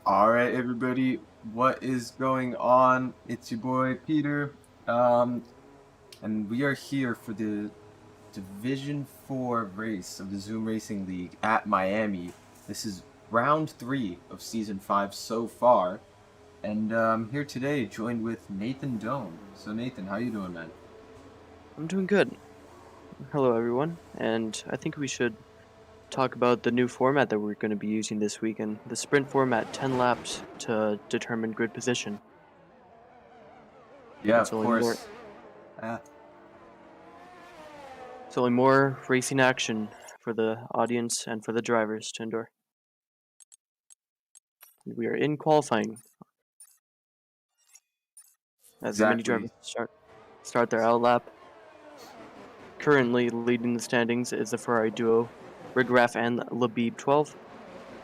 All right, everybody, what is going on? It's your boy Peter, and we are here for the Division 4 race of the Zoom Racing League at Miami. This is round 3 of Season 5 so far, and I'm here today joined with Nathan Doan. So Nathan, how you doing, man? I'm doing good. Hello, everyone. And I think we should talk about the new format that we're going to be using this weekend, the sprint format, 10 laps to determine grid position. Yeah, It's of only more, course. Uh, it's only more racing action for the audience and for the drivers to endure. We are in qualifying as the mini exactly. drivers start their out lap. Currently leading the standings is the Ferrari duo, Rigraff and Labib 12,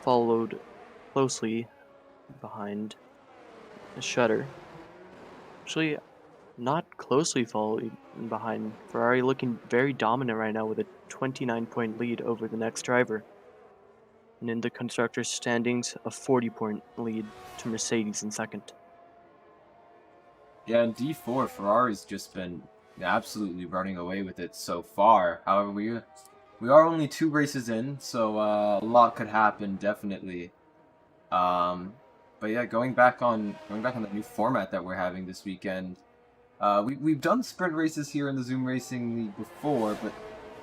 followed closely behind Shutter. Actually, not closely following behind. Ferrari looking very dominant right now with a 29-point lead over the next driver. And in the constructors' standings, a 40-point lead to Mercedes in second. Yeah, in D4, Ferrari's just been absolutely running away with it so far. However, we are only 2 races in, so a lot could happen definitely. Um, but yeah, going back on the new format that we're having this weekend. We've done sprint races here in the Zoom Racing League before, but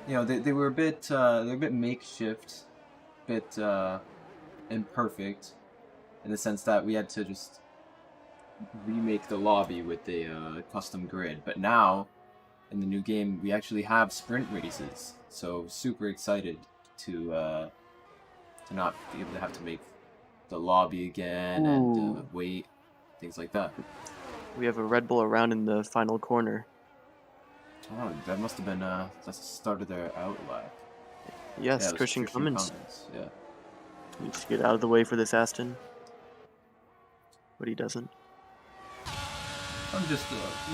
they were a bit they're a bit makeshift, bit imperfect in the sense that we had to just remake the lobby with a custom grid. But now in the new game, we actually have sprint races, so super excited to not be able to have to make the lobby again and Ooh, wait, things like that. we have a Red Bull around in the final corner. Oh, that must have been that's the start of their out lap. Yeah, Yes, it was Christian Christian Cummins Cummins. Yeah, needs to get out of the way for this Aston, but he doesn't. I'm just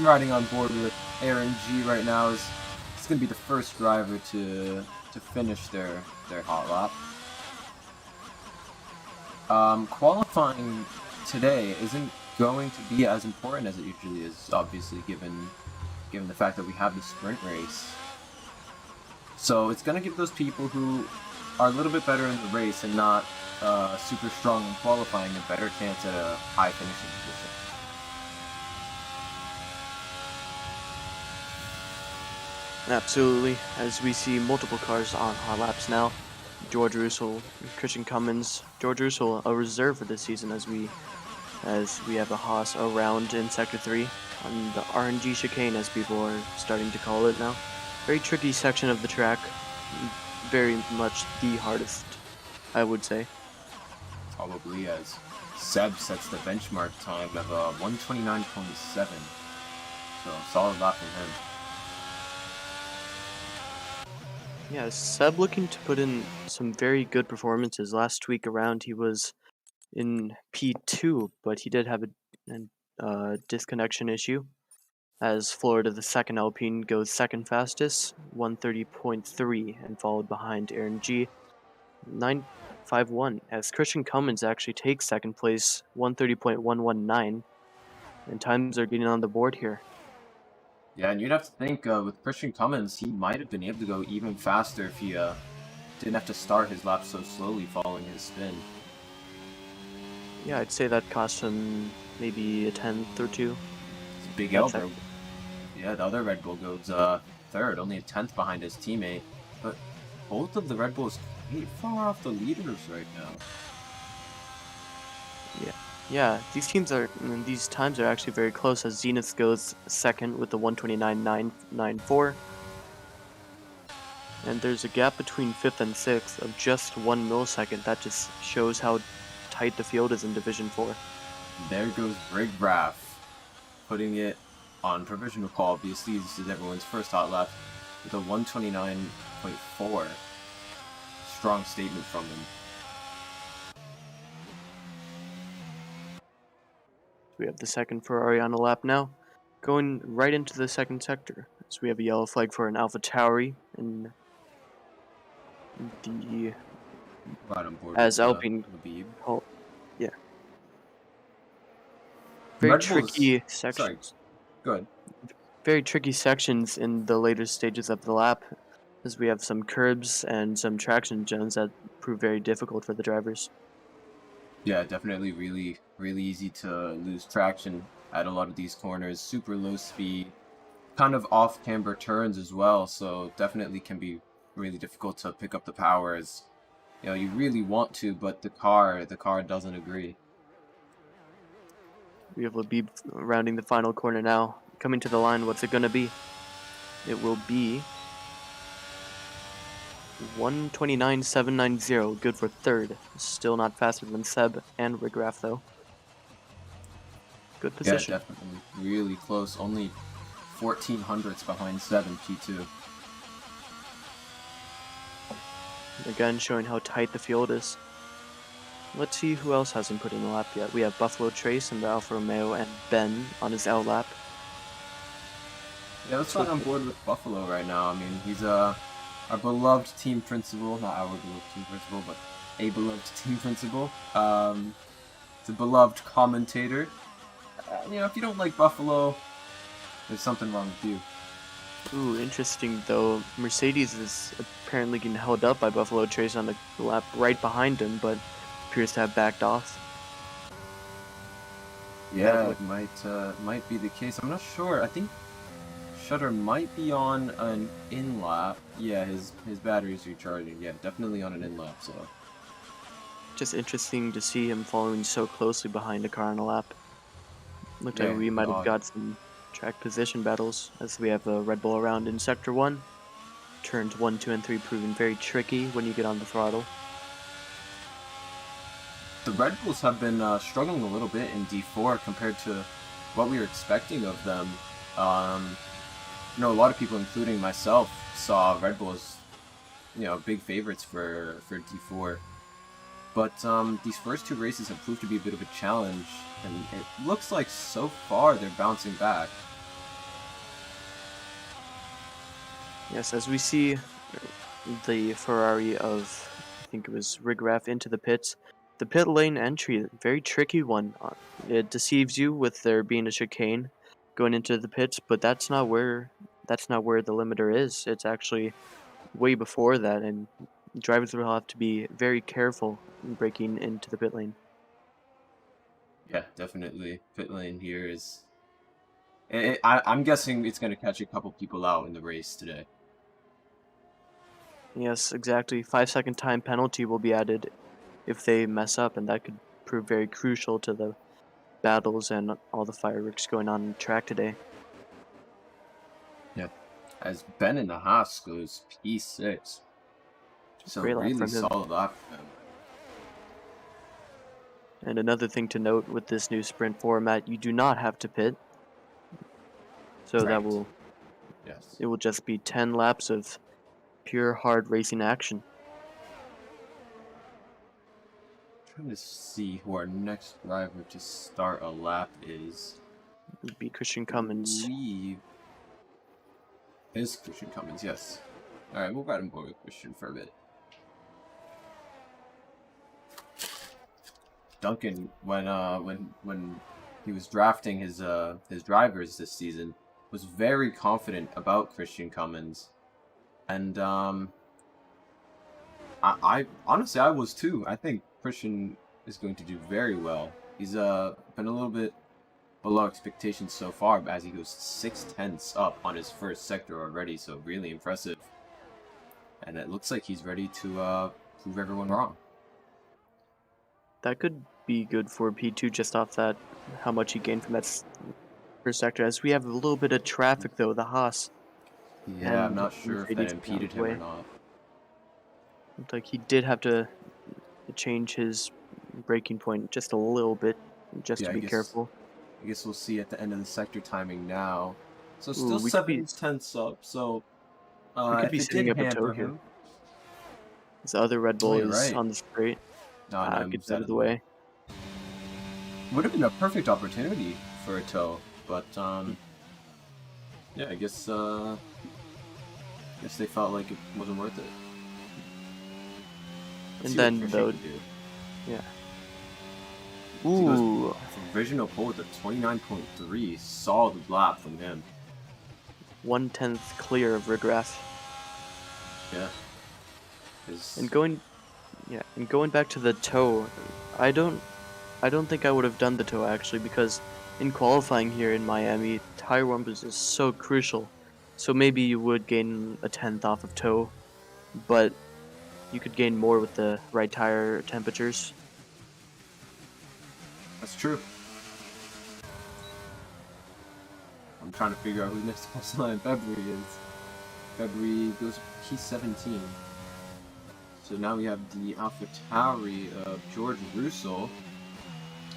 riding on board with Aaron G right now. He's gonna be the first driver to finish their hot lap. Qualifying today isn't going to be as important as it usually is, obviously, given the fact that we have the sprint race. So it's going to give those people who are a little bit better in the race and not super strong in qualifying a better chance at a high finishing position. Absolutely, as we see multiple cars on hot laps now. George Russell, Christian Cummins, George Russell, a reserve for this season as we have a Haas around in Sector 3 on the RNG chicane, as people are starting to call it now. Very tricky section of the track, very much the hardest, I would say. Probably as Seb sets the benchmark time of 129.7. So solid lap from him. Yeah, Seb looking to put in some very good performances. Last week around, he was in P2, but he did have a disconnection issue. As Florida, the second Alpine, goes second fastest, 130.3, and followed behind Aaron G, 951. As Christian Cummins actually takes second place, 130.119, and times are getting on the board here. Yeah, and you'd have to think with Christian Cummins, he might have been able to go even faster if he didn't have to start his lap so slowly following his spin. Yeah, I'd say that cost him maybe a tenth or two. It's a big That's elbow. Yeah, the other Red Bull goes third, only a tenth behind his teammate. But both of the Red Bulls quite far off the leaders right now. Yeah, these times are actually very close as Zenith goes second with the 129.994. And there's a gap between 5th and 6th of just 1 millisecond. That just shows how tight the field is in Division 4. There goes Brig Raff, putting it on provisional call. Obviously, this is everyone's first hot lap with a 129.4. Strong statement from him. We have the second Ferrari on the lap now, going right into the second sector. So we have a yellow flag for an Alpha Tauri in the Right on board as with Alpine Labib. call, yeah. very Red Bull's tricky sorry, sections. go ahead. Very tricky sections in the later stages of the lap, as we have some curbs and some traction zones that prove very difficult for the drivers. Yeah, definitely really easy to lose traction at a lot of these corners. Super low speed, kind of off camber turns as well, so definitely can be really difficult to pick up the power as you really want to, but the car doesn't agree. We have Labib rounding the final corner now. Coming to the line, what's it going to be? It will be 1:29.790, good for third. Still not faster than Seb and Rigraf though. Good Yeah, position. definitely really close. Only 14 hundredths behind 7 P2. Again, showing how tight the field is. Let's see who else hasn't put in the lap yet. We have Buffalo Trace in the Alfa Romeo and Ben on his L lap. Yeah, let's not on board with Buffalo right now. I mean, he's our beloved team principal, not our beloved team principal, but a beloved team principal. He's a beloved commentator. If you don't like Buffalo, there's something wrong with you. Ooh, interesting though. Mercedes is apparently getting held up by Buffalo Trace on the lap right behind him, but appears to have backed off. Yeah, it might be the case. I'm not sure. I think Shutter might be on an in lap. Yeah, his battery's recharging. Yeah, definitely on an in lap. So Just interesting to see him following so closely behind a car on a lap. Looked like we might have got some track position battles, as we have a Red Bull around in Sector 1. Turns 1, 2, and 3 proving very tricky when you get on the throttle. the Red Bulls have been struggling a little bit in D4 compared to what we were expecting of them. A lot of people, including myself, saw Red Bulls, big favorites for D4. But these first 2 races have proved to be a bit of a challenge, and it looks like so far they're bouncing back. Yes, as we see the Ferrari of, I think it was Rigraf, into the pits. The pit lane entry, very tricky one. It deceives you with there being a chicane going into the pits, but that's not where the limiter is. It's actually way before that, and drivers will have to be very careful in breaking into the pit lane. Yeah, definitely. Pit lane here is... I'm guessing it's going to catch a couple people out in the race today. Yes, exactly. 5-second time penalty will be added if they mess up, and that could prove very crucial to the battles and all the fireworks going on the track today. Yeah. As Ben in the Haas goes P6. So Great lap really from him. solid lap from him. And another thing to note with this new sprint format, you do not have to pit. So Right. that will Yes. it will just be 10 laps of pure hard racing action. Trying to see who our next driver to start a lap is. It would be Christian Cummins. Is Christian Cummins, yes. Alright, we'll ride him board with Christian for a bit. Duncan, when he was drafting his drivers this season, was very confident about Christian Cummins, and I honestly I was too. I think Christian is going to do very well. He's been a little bit below expectations so far, as he goes 6/10 up on his first sector already, so really impressive. And it looks like he's ready to prove everyone wrong. That could be good for P2 just off that, how much he gained from that first sector. As we have a little bit of traffic though, the Haas. Yeah, I'm And not sure if that Mercedes impeded him or not. Looked like he did have to change his braking point just a little bit, just to be careful. I guess we'll see at the end of the sector timing now. So Ooh, still we could be- 7/10 up, so We could if be it setting did up a tow hamper here. him... The other Red Bull you're is right. on the straight. No, Gets out of the way. Would have been a perfect opportunity for a tow, but yeah, I guess they felt like it wasn't worth it. Let's And see then what Christian though, can do. yeah. He goes Ooh, provisional pole with a 29.3. Solid lap from him. 1/10 clear of Rigraff. Yeah. And going back to the toe, I don't think I would have done the toe actually, because in qualifying here in Miami, tire warmers is so crucial. So maybe you would gain a 10th off of toe, but you could gain more with the right tire temperatures. That's true. I'm trying to figure out who next post line February is. February goes P17. So now we have the AlphaTauri of George Russell.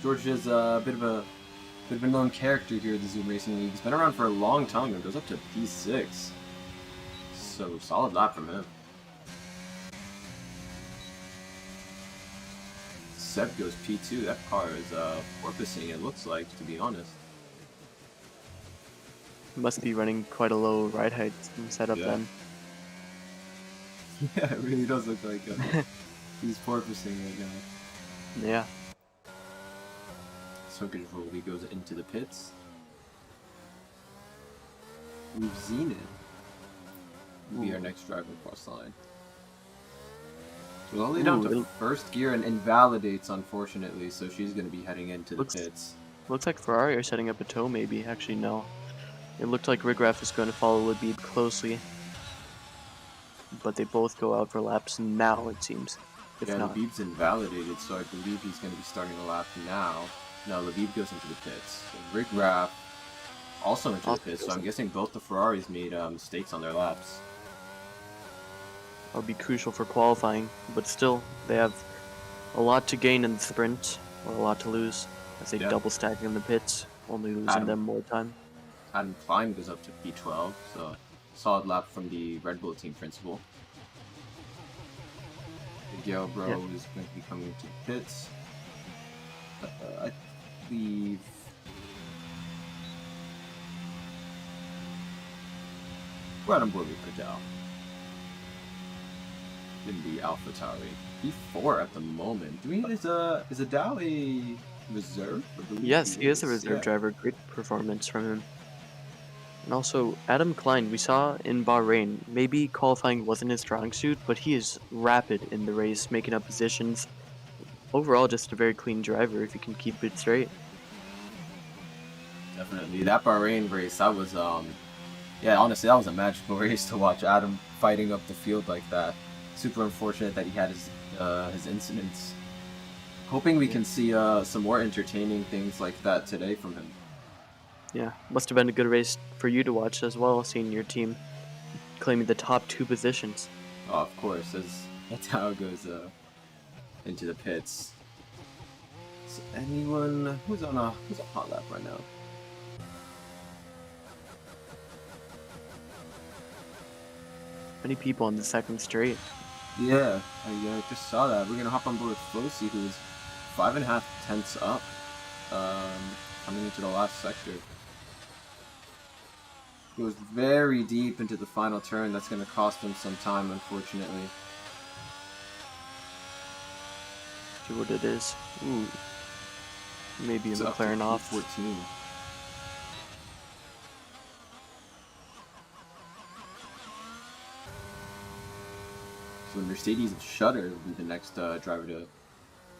George is a bit of a known character here at the Zoom Racing League. He's been around for a long time and goes up to P6. So solid lap from him. Seb goes P2. That car is porpoising, it looks like, to be honest. Must be running quite a low ride height setup Yeah. then. Yeah, it really does look like he's porpoising right now. Yeah. So control, he goes into the pits. We've Zenith will be our next driver across the line. So all the way down to first gear and invalidates, unfortunately, so she's going to be heading into the pits. Looks like Ferrari are setting up a toe, maybe. Actually, no. It looked like Rigraff is going to follow Labib closely. But they both go out for laps now, it seems. If Yeah, not. Labib's invalidated, so I believe he's going to be starting a lap now. No, Labib goes into the pits. So Rigraff also into the pits, so I'm guessing both the Ferraris made mistakes on their laps. That'll be crucial for qualifying, but still, they have a lot to gain in the sprint, or a lot to lose, as they double stack in the pits, only losing them more time. Adam Klein goes up to P12, so solid lap from the Red Bull team principal. Miguel Bro is going to be coming to the pits. I believe... We're on board with Vidal. In the AlphaTauri. P4 at the moment. Is Vidal a reserve? Yes, he is a reserve driver. Great performance from him. And also, Adam Klein, we saw in Bahrain, maybe qualifying wasn't his strong suit, but he is rapid in the race, making up positions. Overall, just a very clean driver if you can keep it straight. Definitely. That Bahrain race, that was, yeah, honestly, that was a magical race to watch Adam fighting up the field like that. Super unfortunate that he had his incidents. Hoping we can see some more entertaining things like that today from him. Yeah, must have been a good race for you to watch as well, seeing your team claiming the top 2 positions. Oh, of course, that's how it goes into the pits. So anyone who's on a hot lap right now? Many people on the second straight. Yeah, I just saw that. We're gonna hop on board with Flossie, who's 5.5 tenths up, coming into the last sector. Goes very deep into the final turn. That's gonna cost him some time, unfortunately. See what it is. Ooh, maybe a McLaren off. 14. So Mercedes and Shutter will be the next driver to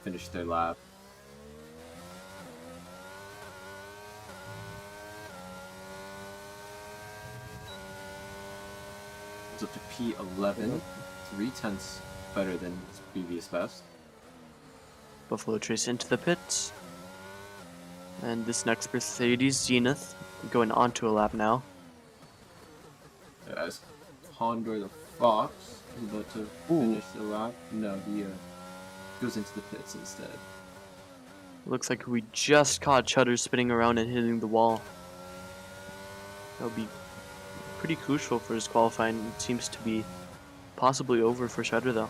finish their lap. It's up to P11, 3 tenths better than his previous best. Buffalo Trace into the pits. And this next Mercedes, Zenith, going onto a lap now. As Condor the Fox is about to finish the lap. No, he goes into the pits instead. Looks like we just caught Shutter spinning around and hitting the wall. That'll be pretty crucial for his qualifying. It seems to be possibly over for Shutter though.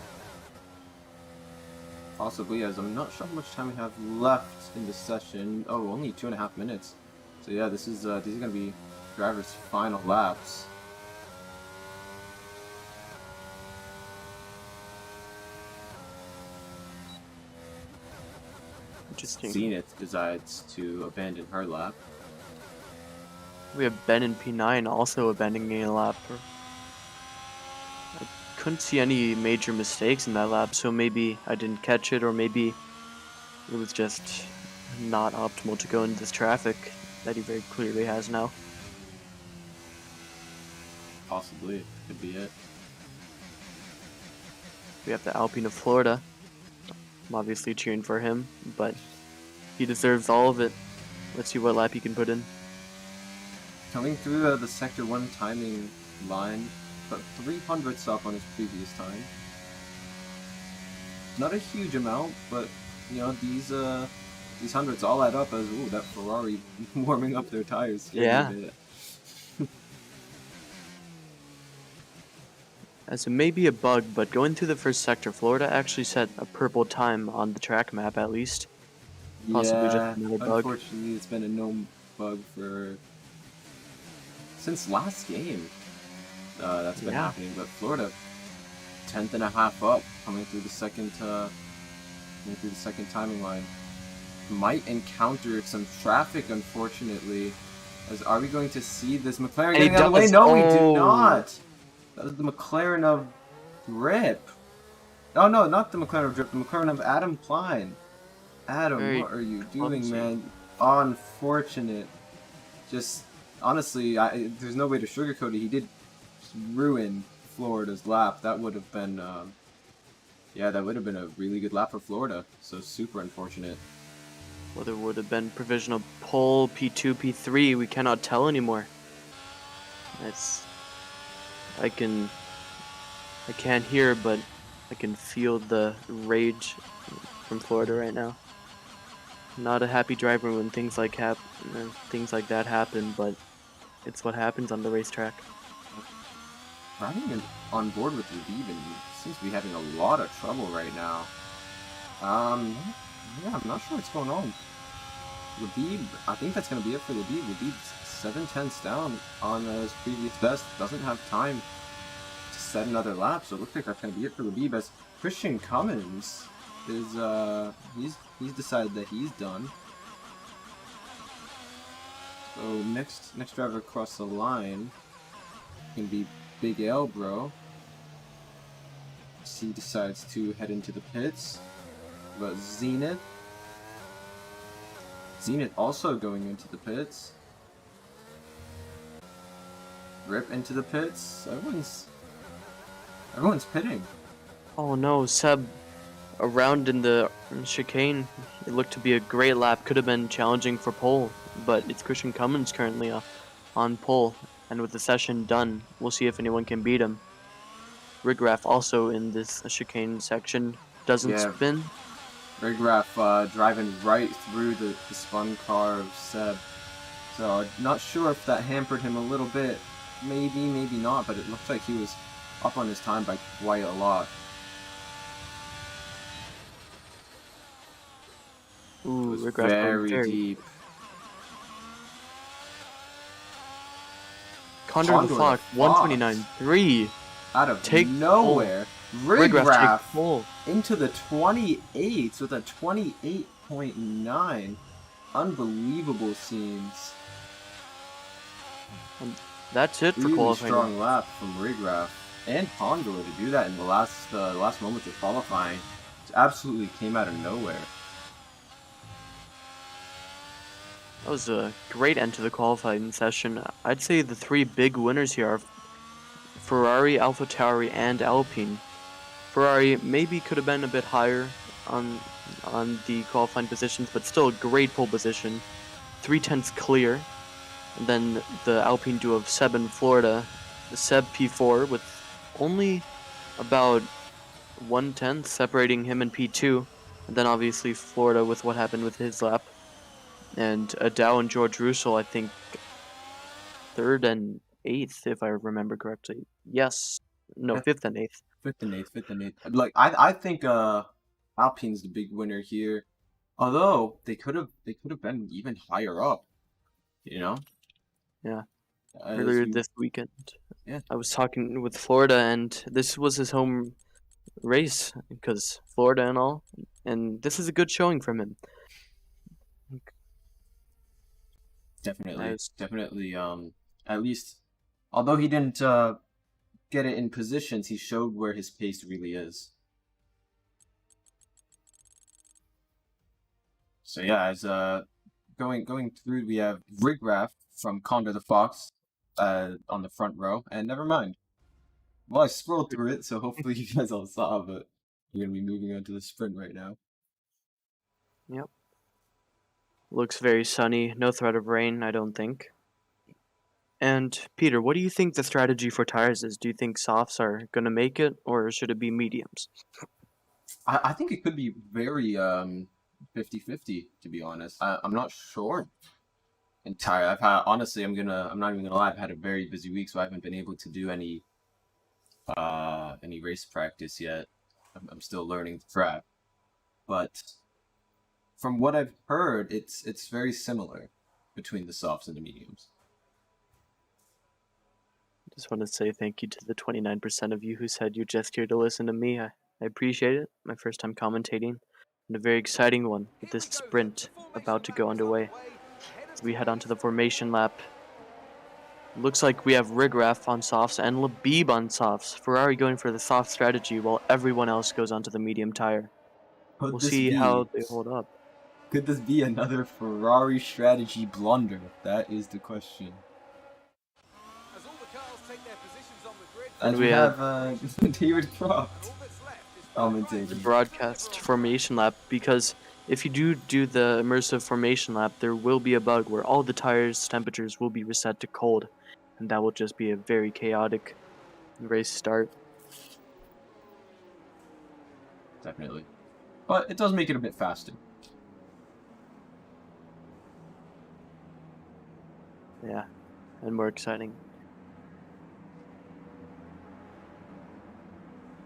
Possibly, as I'm not sure how much time we have left in this session. Oh, only 2.5 minutes. So yeah, these are gonna be drivers' final laps. Interesting. Zenith decides to abandon her lap. We have Ben in P9 also abandoning a lap. I couldn't see any major mistakes in that lap, so maybe I didn't catch it, or maybe it was just not optimal to go into this traffic that he very clearly has now. Possibly, could be it. We have the Alpine of Florida. I'm obviously cheering for him, but he deserves all of it. Let's see what lap he can put in. Coming through the Sector 1 timing line, but 300ths up on his previous time. Not a huge amount, but you know, these hundreds all add up as, ooh, that Ferrari warming up their tires scared me Yeah. a bit. As it may be a bug, but going through the first sector, Florida actually set a purple time on the track map at least. Possibly Yeah, just another bug. unfortunately, it's been a known bug since last game. That's been happening, but Florida 10th and a half up coming through the second timing line. Might encounter some traffic, unfortunately. Are we going to see this McLaren And he getting out of the way? does. No, we Oh. do not. That was the McLaren of Rip. Oh no, not the McLaren of Rip. The McLaren of Adam Klein. Adam, Very what are you doing, clumsy. man? Unfortunate. Just honestly, there's no way to sugarcoat it. He did ruin Florida's lap. That would have been, that would have been a really good lap for Florida. So super unfortunate. Well, there would have been provisional pole, P2, P3. We cannot tell anymore. I can't hear, but I can feel the rage from Florida right now. Not a happy driver when things like that happen, but it's what happens on the racetrack. Riding on board with Labib and seems to be having a lot of trouble right now. Yeah, I'm not sure what's going on. Labib, I think that's going to be it for Labib. Labib's 7/10ths down on his previous best. Doesn't have time to set another lap, so it looks like that's going to be it for Labib. As Christian Cummins is, he's decided that he's done. So next driver across the line can be Big L, bro. He decides to head into the pits. But Zenith also going into the pits. Rip into the pits. Everyone's pitting. Oh no, Seb around in the chicane. It looked to be a great lap. Could have been challenging for pole, but it's Christian Cummins currently on pole. And with the session done, we'll see if anyone can beat him. Rigraff also in this chicane section doesn't spin. Rigraff driving right through the spun car of Seb. So not sure if that hampered him a little bit. Maybe, maybe not, but it looked like he was up on his time by quite a lot. Ooh, It was Rigraff very deep. Condor the Fox, 129.3. Out of Take nowhere, Rigraff Rigraff into the 28s with a 28.9. Unbelievable scenes. That's it for Really qualifying. strong lap from Rigraff and Condor to do that in the last moments of qualifying. It absolutely came out of nowhere. That was a great end to the qualifying session. I'd say the three big winners here are Ferrari, AlphaTauri, and Alpine. Ferrari maybe could have been a bit higher on the qualifying positions, but still a great pole position. 3/10 clear. And then the Alpine duo of Seb and Florida, the Seb P4 with only about 1/10 separating him and P2. And then obviously Florida with what happened with his lap. And Dow and George Russell, I think, 3rd and 8th, if I remember correctly. Yes. No, Yeah. 5th and 8th. 5th and 8th. Like, I think Alpine's the big winner here. Although they could have been even higher up. You know? Yeah. Earlier this weekend. Yeah. I was talking with Florida, and this was his home race because Florida and all. And this is a good showing from him. Definitely, As definitely. At least, although he didn't get it in positions, he showed where his pace really is. So yeah, as going through, we have Rigraff from Condor the Fox, on the front row, and never mind. Well, I scrolled through it, so hopefully you guys all saw, but we're gonna be moving on to the sprint right now. yep, looks very sunny. No threat of rain, I don't think. And Peter, what do you think the strategy for tires is? Do you think softs are gonna make it, or should it be mediums? I think it could be very 50-50, to be honest. I'm not sure entire. I've had honestly, I'm not even gonna lie. I've had a very busy week, so I haven't been able to do any race practice yet. I'm still learning the track, but from what I've heard, it's very similar between the softs and the mediums. Just want to say thank you to the 29% of you who said you're just here to listen to me. I appreciate it. My first time commentating, and a very exciting one with this sprint about to go underway. As we head onto the formation lap, looks like we have Rigraff on softs and Labib on softs. Ferrari going for the soft strategy while everyone else goes onto the medium tire. We'll see how they hold up. Could this be another Ferrari strategy blunder? That is the question. And As we we have have David Croft the commentating. broadcast formation lap, because if you do the immersive formation lap, there will be a bug where all the tires temperatures will be reset to cold, and that will just be a very chaotic race start. Definitely. But it does make it a bit faster. Yeah, and more exciting.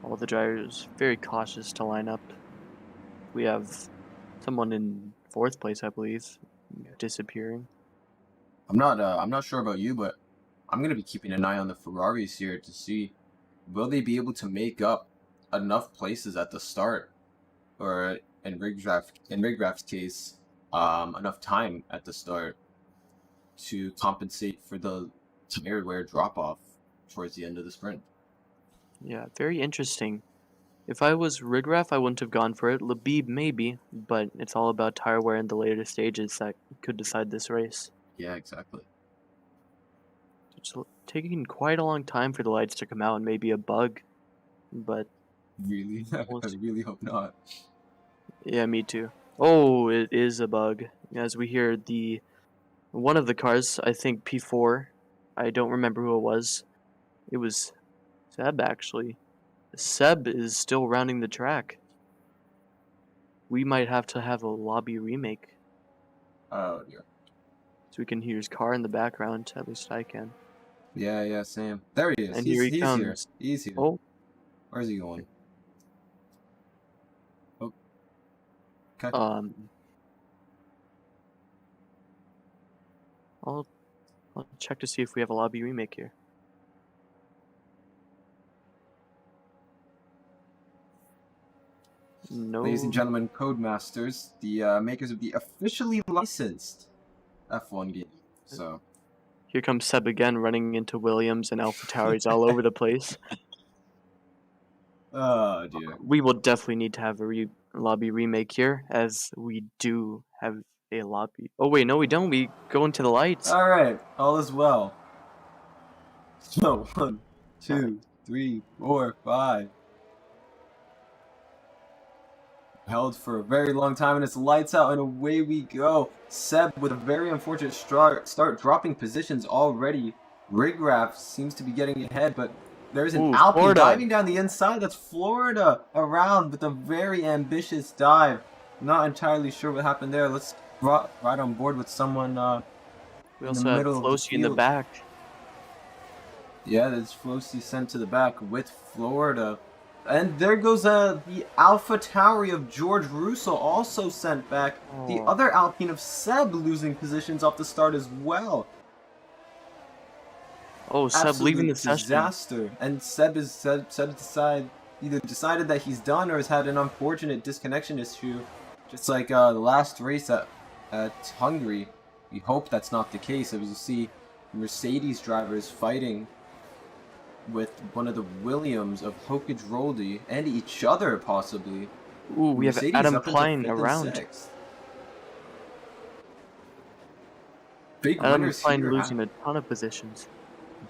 All the drivers very cautious to line up. We have someone in 4th place, I believe, disappearing. I'm not sure about you, but I'm gonna be keeping an eye on the Ferraris here to see will they be able to make up enough places at the start, or in Rigraff's case, enough time at the start to compensate for the tire wear drop off towards the end of the sprint. Yeah, very interesting. If I was Rigraff, I wouldn't have gone for it. Labib, maybe, but it's all about tire wear in the later stages that could decide this race. Yeah, exactly. It's taking quite a long time for the lights to come out, and maybe a bug, but Really, we'll I see. really hope not. Yeah, me too. Oh, it is a bug. As we hear one of the cars, I think P4, I don't remember who it was. It was Seb, actually. Seb is still rounding the track. We might have to have a lobby remake, Oh dear. so we can hear his car in the background. At least I can. Yeah, Sam. There he is. And He's here he here. comes. He's here. Oh, Where's he going? Oh. Okay. I'll check to see if we have a lobby remake here. No. Ladies and gentlemen, Codemasters, the makers of the officially licensed F1 game. So. Here comes Seb again, running into Williams and Alpha Towers all over the place. Oh dear. We will definitely need to have a lobby remake here, as we do have a lobby. Oh wait, no we don't. We go into the lights. All right, all is well. So 1, 2, 3, 4, 5. Held for a very long time, and it's lights out, and away we go. Seb with a very unfortunate start dropping positions already. Rigraff seems to be getting ahead, but there's an Alpine Florida diving down the inside. That's Florida around with a very ambitious dive. Not entirely sure what happened there. Let's ride on board with someone We in also the have middle of the Flosi in the field. back. Yeah, that's Flosi sent to the back with Florida. And there goes the Alpha Tauri of George Russell also sent back. The Oh. other Alpine of Seb losing positions off the start as well. Oh, Seb Absolute leaving the session. disaster. And Seb either decided that he's done or has had an unfortunate disconnection issue. Just like the last race at Hungary. We hope that's not the case. As you see, Mercedes drivers fighting with one of the Williams of Hokage and each other possibly. Ooh, we have Mercedes Adam up into Klein 5th and around. 6th. Big Adam winners Klein here. losing a ton of positions.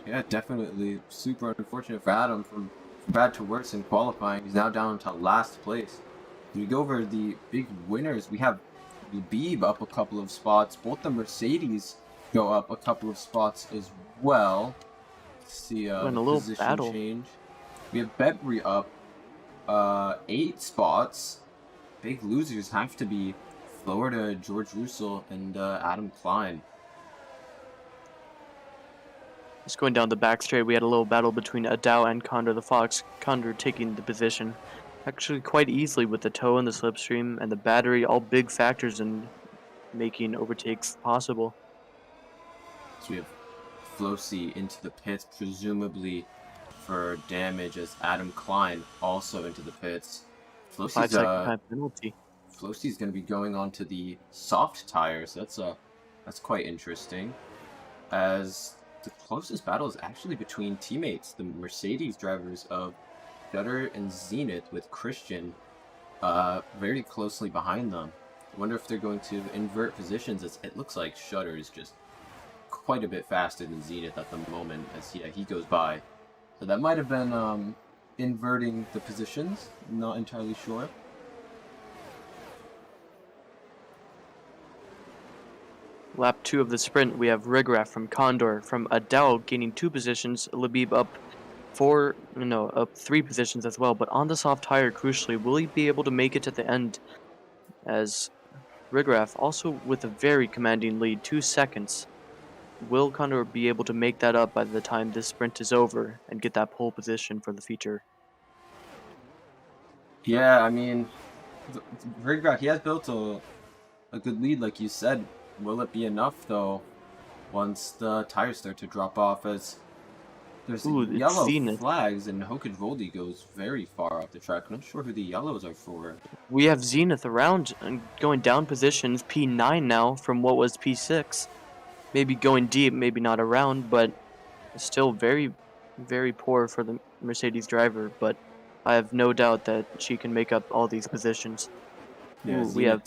Yeah, definitely super unfortunate for Adam from bad to worse in qualifying. He's now down to last place. We go over the big winners. We have Labib up a couple of spots. Both the Mercedes go up a couple of spots as well. Let's see We're in the a little position battle. change. We have Bebri up 8 spots. Big losers have to be Florida, George Russell, and Adam Klein. Just going down the back straight, we had a little battle between Adao and Condor the Fox. Condor taking the position actually quite easily with the toe and the slipstream and the battery, all big factors in making overtakes possible. So we have Flossie into the pits, presumably for damage, as Adam Klein also into the pits. 5-second time penalty. Flossie's going to be going on to the soft tires. That's quite interesting, as the closest battle is actually between teammates, the Mercedes drivers of Shudder and Zenith, with Christian very closely behind them. I wonder if they're going to invert positions, as it looks like Shudder is just quite a bit faster than Zenith at the moment, as he goes by. So that might have been inverting the positions, not entirely sure. Lap 2 of the sprint, we have Rigraph from Condor, from Adao gaining 2 positions, Labib up 3 positions as well, but on the soft tire, crucially, will he be able to make it to the end? As Rigraph, also with a very commanding lead, 2 seconds. Will Condor be able to make that up by the time this sprint is over and get that pole position for the feature? Yeah, I mean, Rigraph, he has built a good lead, like you said. Will it be enough, though, once the tires start to drop off, as there's yellow Zenith. flags and Hokage goes very far off the track. I'm not sure who the yellows are for. We have Zenith around and going down positions, P9 now from what was P6. Maybe going deep, maybe not around, but still very, very poor for the Mercedes driver. But I have no doubt that she can make up all these positions. Yeah, Ooh, we have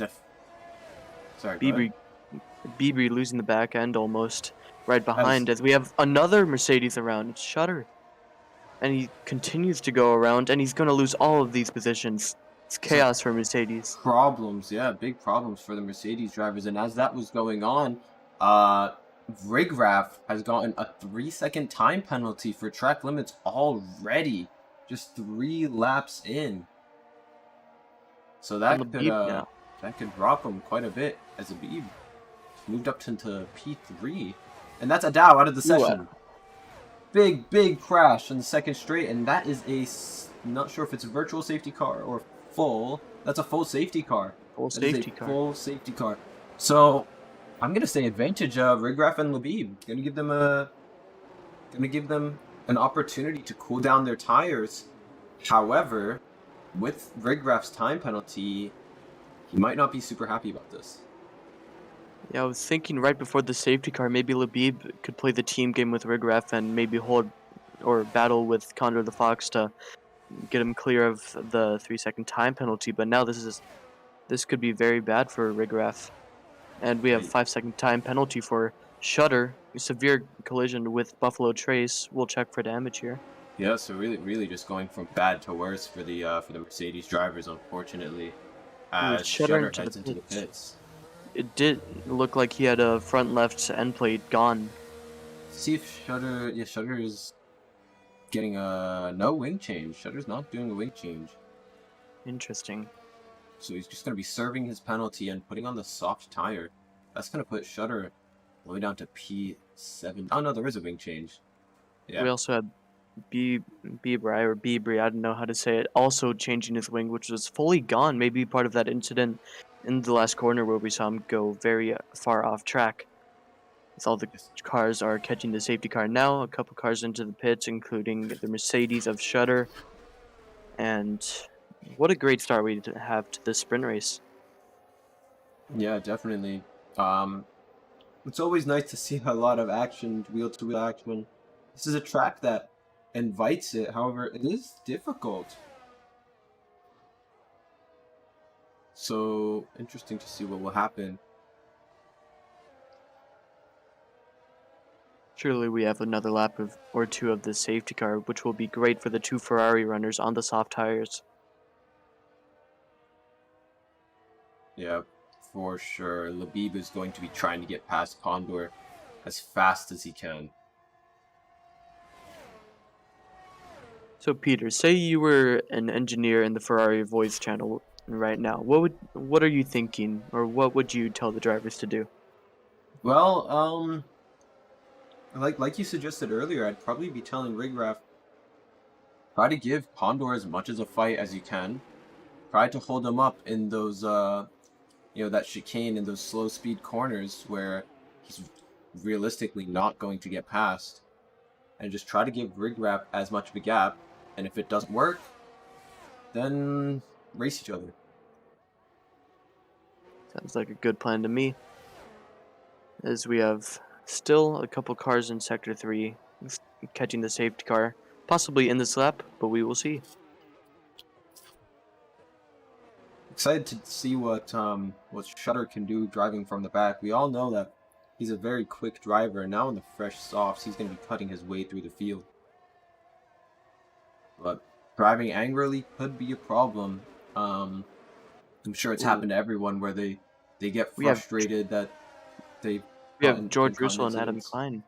Sorry, go ahead. Bibri losing the back end almost right behind, as we have another Mercedes around. It's Shudder. And he continues to go around, and he's going to lose all of these positions. It's chaos for Mercedes. Problems, yeah, big problems for the Mercedes drivers. And as that was going on, Rigraph has gotten a 3-second time penalty for track limits already. Just 3 laps in. So that could drop him quite a bit, as Abib moved up into P3. And that's Adao out of the session. Big crash on the second straight, and that is not sure if it's a virtual safety car or full. That's a full safety car. Full safety car. So I'm gonna say advantage Rigraph and Labib. Gonna give them an opportunity to cool down their tires. However, with Rigraph's time penalty, he might not be super happy about this. Yeah, I was thinking right before the safety car, maybe Labib could play the team game with Rigraph and maybe hold or battle with Condor the Fox to get him clear of the 3-second time penalty. But now this could be very bad for Rigraph. And we have 5-second time penalty for Shudder. Severe collision with Buffalo Trace. We'll check for damage here. Yeah, so really just going from bad to worse for the Mercedes drivers, unfortunately. Shudder heads into the pits. It did look like he had a front left end plate gone. See if Shudder is getting a no wing change. Shudder's not doing a wing change. Interesting. So he's just gonna be serving his penalty and putting on the soft tire. That's gonna put Shudder all the way down to P7. Oh no, there is a wing change. Yeah. We also had Bibri, I don't know how to say it, also changing his wing, which was fully gone. Maybe part of that incident in the last corner where we saw him go very far off track. As all the cars are catching the safety car now, a couple cars into the pits, including the Mercedes of Shudder. And what a great start we have to this sprint race. Yeah, definitely. It's always nice to see a lot of action, wheel-to-wheel action. This is a track that invites it, however, it is difficult. So, interesting to see what will happen. Surely we have another lap or two of this safety car, which will be great for the two Ferrari runners on the soft tires. Yeah, for sure. Labib is going to be trying to get past Condor as fast as he can. So Peter, say you were an engineer in the Ferrari voice channel right now. What are you thinking, or what would you tell the drivers to do? Well, like you suggested earlier, I'd probably be telling Rigraff, try to give Condor as much as a fight as you can. Try to hold him up in those, that chicane in those slow speed corners where he's realistically not going to get past. And just try to give Rigraff as much of a gap. And if it doesn't work, then race each other. Sounds like a good plan to me. As we have still a couple cars in Sector 3 catching the safety car, possibly in this lap, but we will see. Excited to see what Shutter can do driving from the back. We all know that he's a very quick driver, and now in the fresh softs, he's going to be cutting his way through the field. But driving angrily could be a problem. I'm sure it's happened to everyone where they get frustrated that they. We have George Russell and Adam Klein.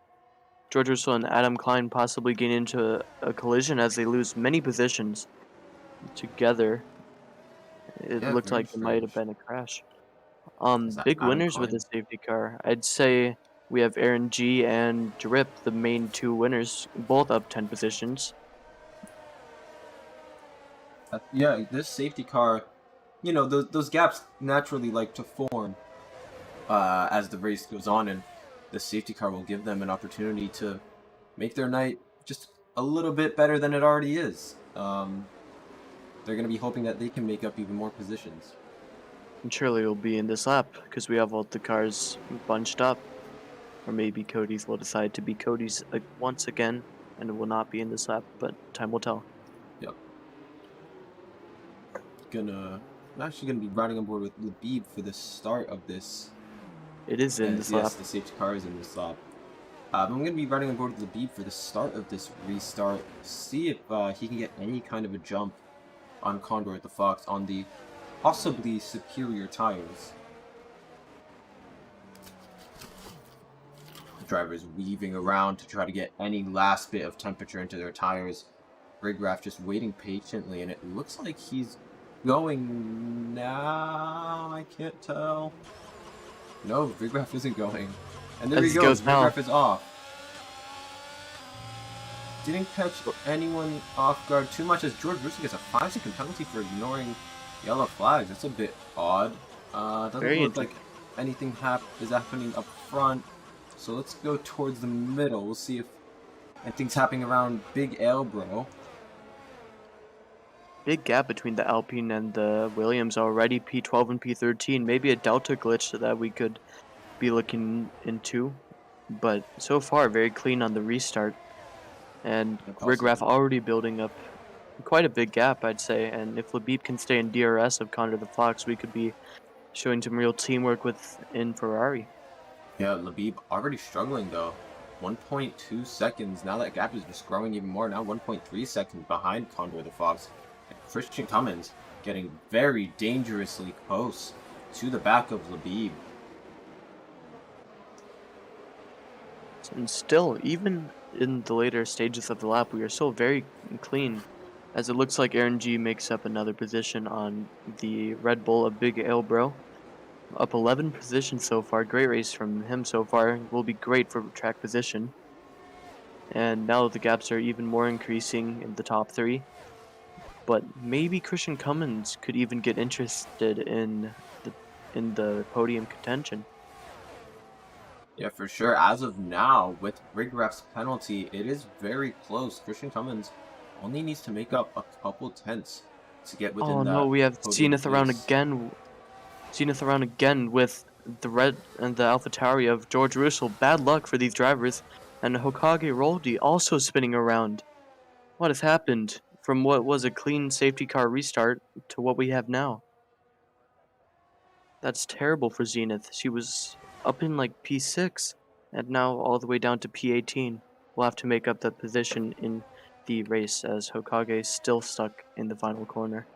George Russell and Adam Klein possibly get into a collision as they lose many positions together. It looked like it might have been a crash. Big winners with the safety car. I'd say we have Aaron G and Drip, the main two winners, both up 10 positions. Yeah, this safety car, those gaps naturally like to form as the race goes on, and the safety car will give them an opportunity to make their night just a little bit better than it already is. They're going to be hoping that they can make up even more positions. And surely we'll be in this lap because we have all the cars bunched up. Or maybe Cody's will decide to be Cody's once again and it will not be in this lap, but time will tell. Yep. I'm actually gonna be riding on board with Labib for the start of this. It is in this lap. Yes, the safety car is in this lap. I'm going to be riding on board with Labib for the start of this restart. See if he can get any kind of a jump on Condor at the Fox on the possibly superior tires. The driver is weaving around to try to get any last bit of temperature into their tires. Rigraff just waiting patiently, and it looks like he's going now. I can't tell. No, Rigraff isn't going. And there he goes. Rigraff is off. Didn't catch anyone off guard too much as George Russell gets a 5-second penalty for ignoring yellow flags. That's a bit odd. Doesn't look like anything is happening up front. So let's go towards the middle. We'll see if anything's happening around Big Elbro. Big gap between the Alpine and the Williams already, P12 and P13. Maybe a Delta glitch that we could be looking into. But so far, very clean on the restart. And Rigraff already building up quite a big gap, I'd say. And if Labib can stay in DRS of Condor the Fox, we could be showing some real teamwork in Ferrari. Yeah, Labib already struggling though. 1.2 seconds. Now that gap is just growing even more. Now 1.3 seconds behind Condor the Fox. And Christian Cummins getting very dangerously close to the back of Labib. And still, even in the later stages of the lap, we are still very clean, as it looks like Aaron G makes up another position on the Red Bull of Big Elbro. Up 11 positions so far. Great race from him so far. Will be great for track position. And now the gaps are even more increasing in the top 3. But maybe Christian Cummins could even get interested in the podium contention. Yeah, for sure. As of now, with Rigraff's penalty, it is very close. Christian Cummins only needs to make up a couple tenths to get within that. Oh no, we have Zenith around again. Zenith around again with the red and the AlphaTauri of George Russell. Bad luck for these drivers. And Hokage Roldi also spinning around. What has happened from what was a clean safety car restart to what we have now? That's terrible for Zenith. She was up in like P6 and now all the way down to P18. We'll have to make up that position in the race as Hokage is still stuck in the final corner.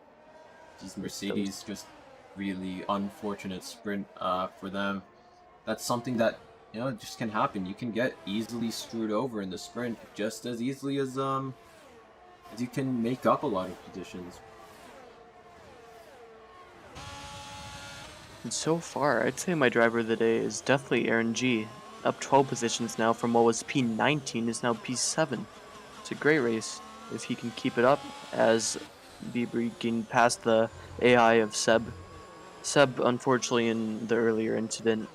These Mercedes just really unfortunate sprint for them. That's something that just can happen. You can get easily screwed over in the sprint just as easily as you can make up a lot of positions. And so far, I'd say my driver of the day is definitely Aaron G. Up 12 positions now from what was P19 is now P7. It's a great race if he can keep it up as Bieber getting past the AI of Seb. Seb, unfortunately, in the earlier incident,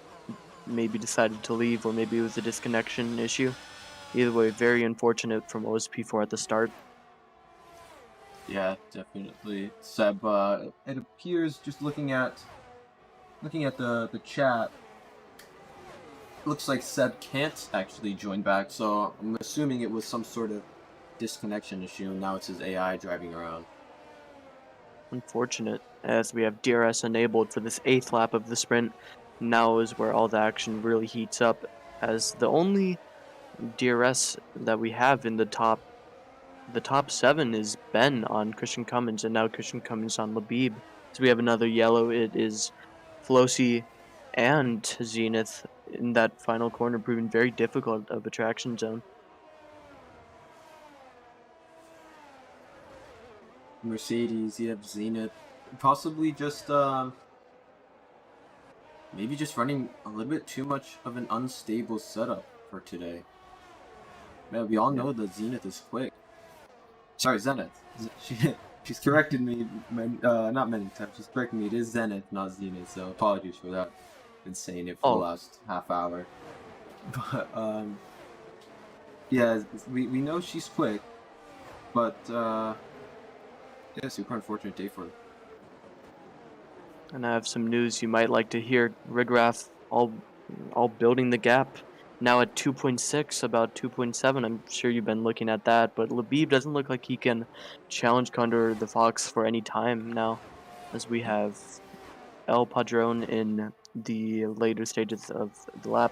maybe decided to leave, or maybe it was a disconnection issue. Either way, very unfortunate from OSP4 at the start. Yeah, definitely. Seb, it appears just looking at the chat, looks like Seb can't actually join back, so I'm assuming it was some sort of disconnection issue, and now it's his AI driving around. Unfortunate, as we have DRS enabled for this 8th lap of the sprint. Now is where all the action really heats up, as the only DRS that we have in the top 7 is Ben on Christian Cummins, and now Christian Cummins on Labib. So we have another yellow. It is Flosi and Zenith in that final corner, proving very difficult of a traction zone. Mercedes, you have Zenith, possibly just maybe just running a little bit too much of an unstable setup for today. Man, we all know that Zenith is quick. Sorry, Zenith. She's corrected me, not many times. She's corrected me. It is Zenith, not Zenith. So apologies for that. Been saying it for the last half hour. But yeah, we know she's quick, but yeah, super unfortunate day for her. And I have some news you might like to hear. Rigraph all building the gap. Now at 2.6, about 2.7. I'm sure you've been looking at that, but Labib doesn't look like he can challenge Condor the Fox for any time now, as we have El Padron in the later stages of the lap,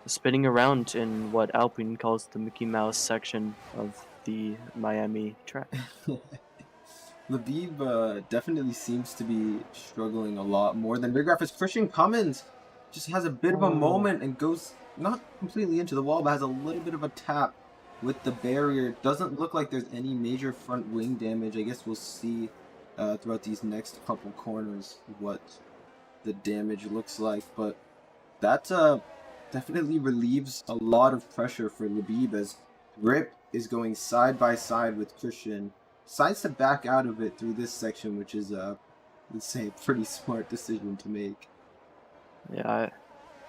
spinning around in what Alpine calls the Mickey Mouse section of the Miami track. Labib definitely seems to be struggling a lot more than Rigraph. As Christian Cummins just has a bit of a moment and goes not completely into the wall, but has a little bit of a tap with the barrier. Doesn't look like there's any major front wing damage. I guess we'll see throughout these next couple corners what the damage looks like, but that definitely relieves a lot of pressure for Labib as Rip is going side by side with Christian. Decides to back out of it through this section, which is let's say a pretty smart decision to make. Yeah,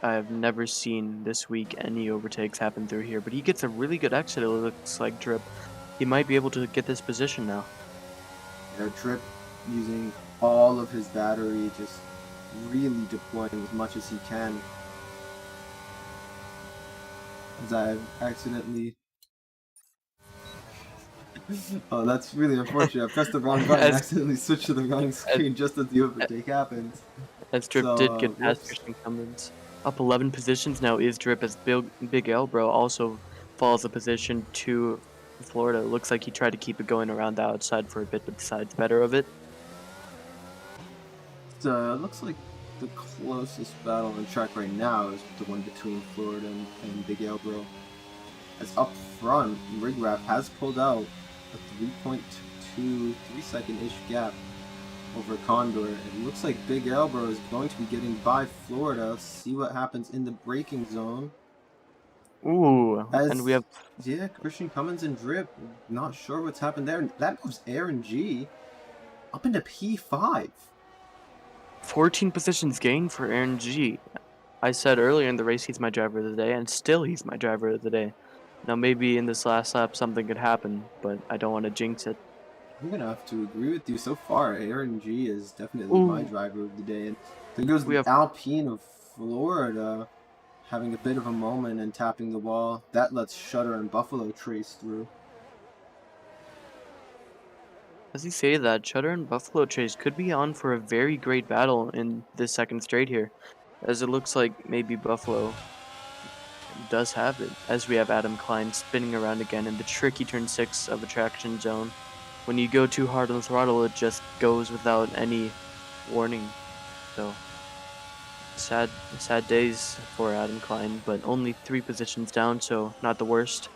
I have never seen this week any overtakes happen through here, but he gets a really good exit, it looks like, Drip. He might be able to get this position now. Yeah, Drip using all of his battery, just really deploying as much as he can. As I've accidentally... Oh, that's really unfortunate. I pressed the wrong button and accidentally switched to the wrong screen just as the overtake happens. As Drip did get past Christian Cummins. Up 11 positions now is Drip, as Big Elbro also falls a position to Florida. It looks like he tried to keep it going around the outside for a bit, but decides better of it. Looks like the closest battle on the track right now is the one between Florida and Big Elbro. As up front, Rigraph has pulled out a 3.23 second-ish gap over Condor. It looks like Big Elbro is going to be getting by Florida. See what happens in the braking zone. Ooh, and we have... Yeah, Christian Cummins and Drip. Not sure what's happened there. That moves Aaron G up into P5. 14 positions gained for Aaron G. I said earlier in the race he's my driver of the day, and still he's my driver of the day. Now maybe in this last lap something could happen, but I don't want to jinx it. I'm gonna have to agree with you. So far, Aaron G is definitely my driver of the day. And then goes the Alpine of Florida having a bit of a moment and tapping the wall. That lets Shutter and Buffalo Trace through. As you say that, Shutter and Buffalo Trace could be on for a very great battle in this second straight here, as it looks like maybe Buffalo does have it, as we have Adam Klein spinning around again in the tricky turn 6 of Attraction Zone. When you go too hard on the throttle, it just goes without any warning. So, sad days for Adam Klein, but only 3 positions down, so not the worst.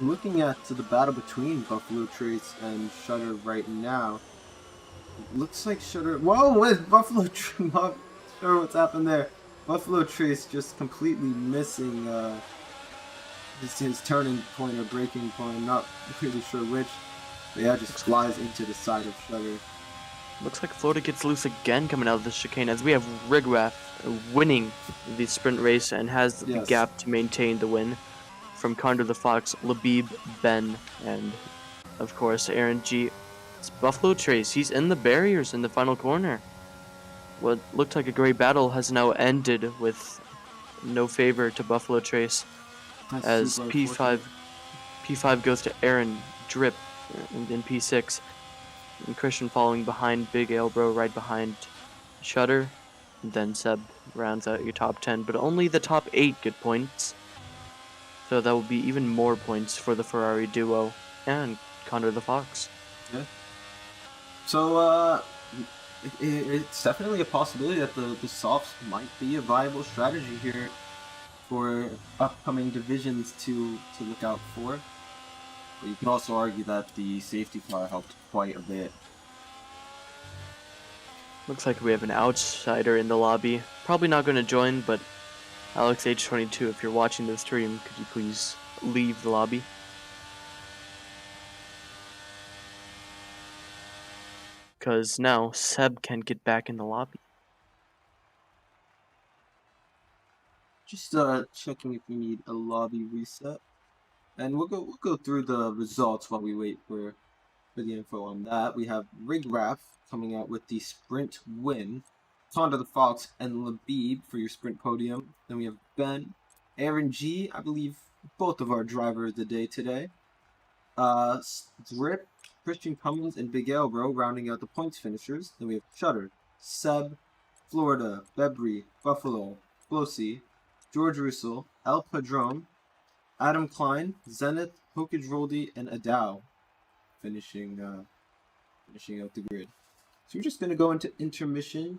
Looking at the battle between Buffalo Trace and Shutter right now, it looks like Shutter. Whoa, what is Buffalo Trace? Not sure what's happened there. Buffalo Trace just completely missing his turning point or braking point. I'm not really sure which. But yeah, just flies into the side of Shutter. Looks like Florida gets loose again coming out of the chicane, as we have Rigraff winning the sprint race and has the gap to maintain the win. From Condor the Fox, Labib, Ben, and of course Aaron G. It's Buffalo Trace. He's in the barriers in the final corner. What looked like a great battle has now ended with no favor to Buffalo Trace, as P5 goes to Aaron Drip in P6, and Christian following behind Big Elbro right behind Shutter. And then Seb rounds out your top 10, but only the top 8 get points. So that will be even more points for the Ferrari duo and Condor the Fox. Yeah. So, it's definitely a possibility that the softs might be a viable strategy here for upcoming divisions to look out for. But you can also argue that the safety car helped quite a bit. Looks like we have an outsider in the lobby. Probably not going to join, but Alex H22, if you're watching this stream, could you please leave the lobby? Because now Seb can get back in the lobby. Just checking if we need a lobby reset, and we'll go through the results while we wait for the info on that. We have Rigraff coming out with the sprint win. Condor the Fox and Labib for your sprint podium. Then we have Ben, Aaron G, I believe both of our drivers of the day today. Drip, Christian Cummins, and Big Elbro rounding out the points finishers. Then we have Shutter, Seb, Florida, Bebri, Buffalo, Flosi, George Russell, El Padron, Adam Klein, Zenith, Hokage Roldy, and Adao finishing out the grid. So we're just gonna go into intermission.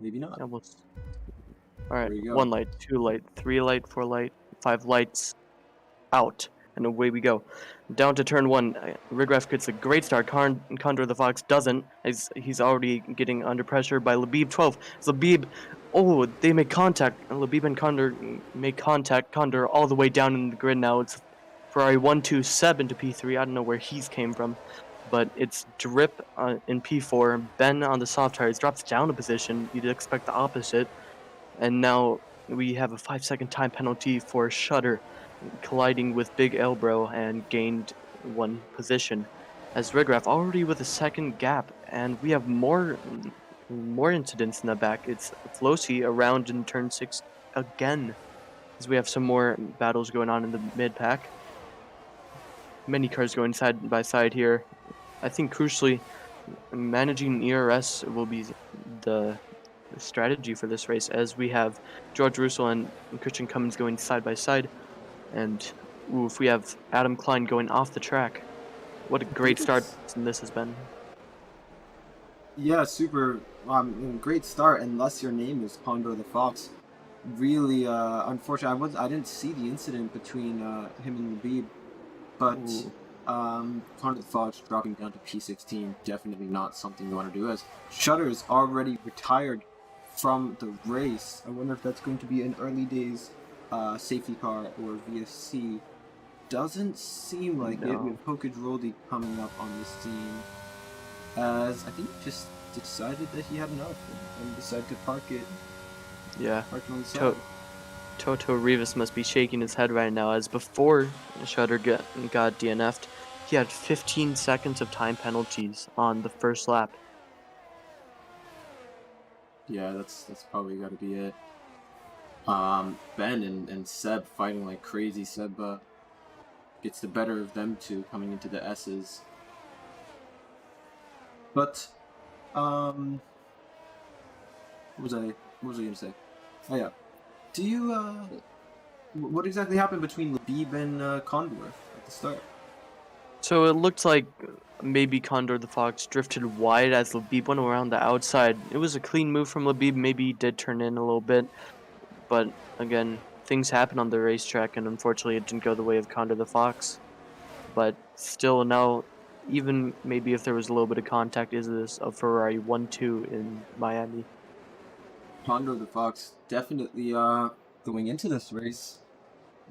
Maybe not. Almost. Alright, 1 light, 2 light, 3 light, 4 light, 5 lights out, and away we go. Down to turn 1, Rigraff gets a great start. Condor the Fox doesn't. He's already getting under pressure by Labib 12. Labib, oh, they make contact. Labib and Condor make contact. Condor all the way down in the grid now. It's Ferrari 1-2 Seb into P3. I don't know where he's came from. But it's Drip in P4, Ben on the soft tires, drops down a position. You'd expect the opposite. And now we have a 5-second time penalty for Shutter, colliding with Big Elbro and gained 1 position. As Rigraff already with a 2nd gap, and we have more incidents in the back. It's Flosi around in turn 6 again, as we have some more battles going on in the mid-pack. Many cars going side by side here. I think crucially, managing ERS will be the strategy for this race, as we have George Russell and Christian Cummins going side by side, and if we have Adam Klein going off the track. What a great start this has been. Yeah, super great start, unless your name is Condor the Fox. Really unfortunate. I didn't see the incident between him and Labib, but Condor the Fox dropping down to P16, definitely not something you want to do, as Shutter is already retired from the race. I wonder if that's going to be an early days safety car or VSC. Doesn't seem like it, with Hokage Roldy coming up on the scene, as I think he just decided that he had enough and decided to park it. Yeah. Park it on the side. Toto Rivas must be shaking his head right now, as before Shutter got DNF'd, he had 15 seconds of time penalties on the first lap. Yeah, that's probably got to be it. Ben and Seb fighting like crazy. Seb gets the better of them two coming into the S's. But what was I gonna say? Oh yeah. Do you what exactly happened between Labib and Condorf at the start? So it looked like maybe Condor the Fox drifted wide as Labib went around the outside. It was a clean move from Labib. Maybe he did turn in a little bit, but again, things happen on the racetrack, and unfortunately, it didn't go the way of Condor the Fox. But still, now, even maybe if there was a little bit of contact, is this a Ferrari 1-2 in Miami? Condor the Fox definitely going into this race,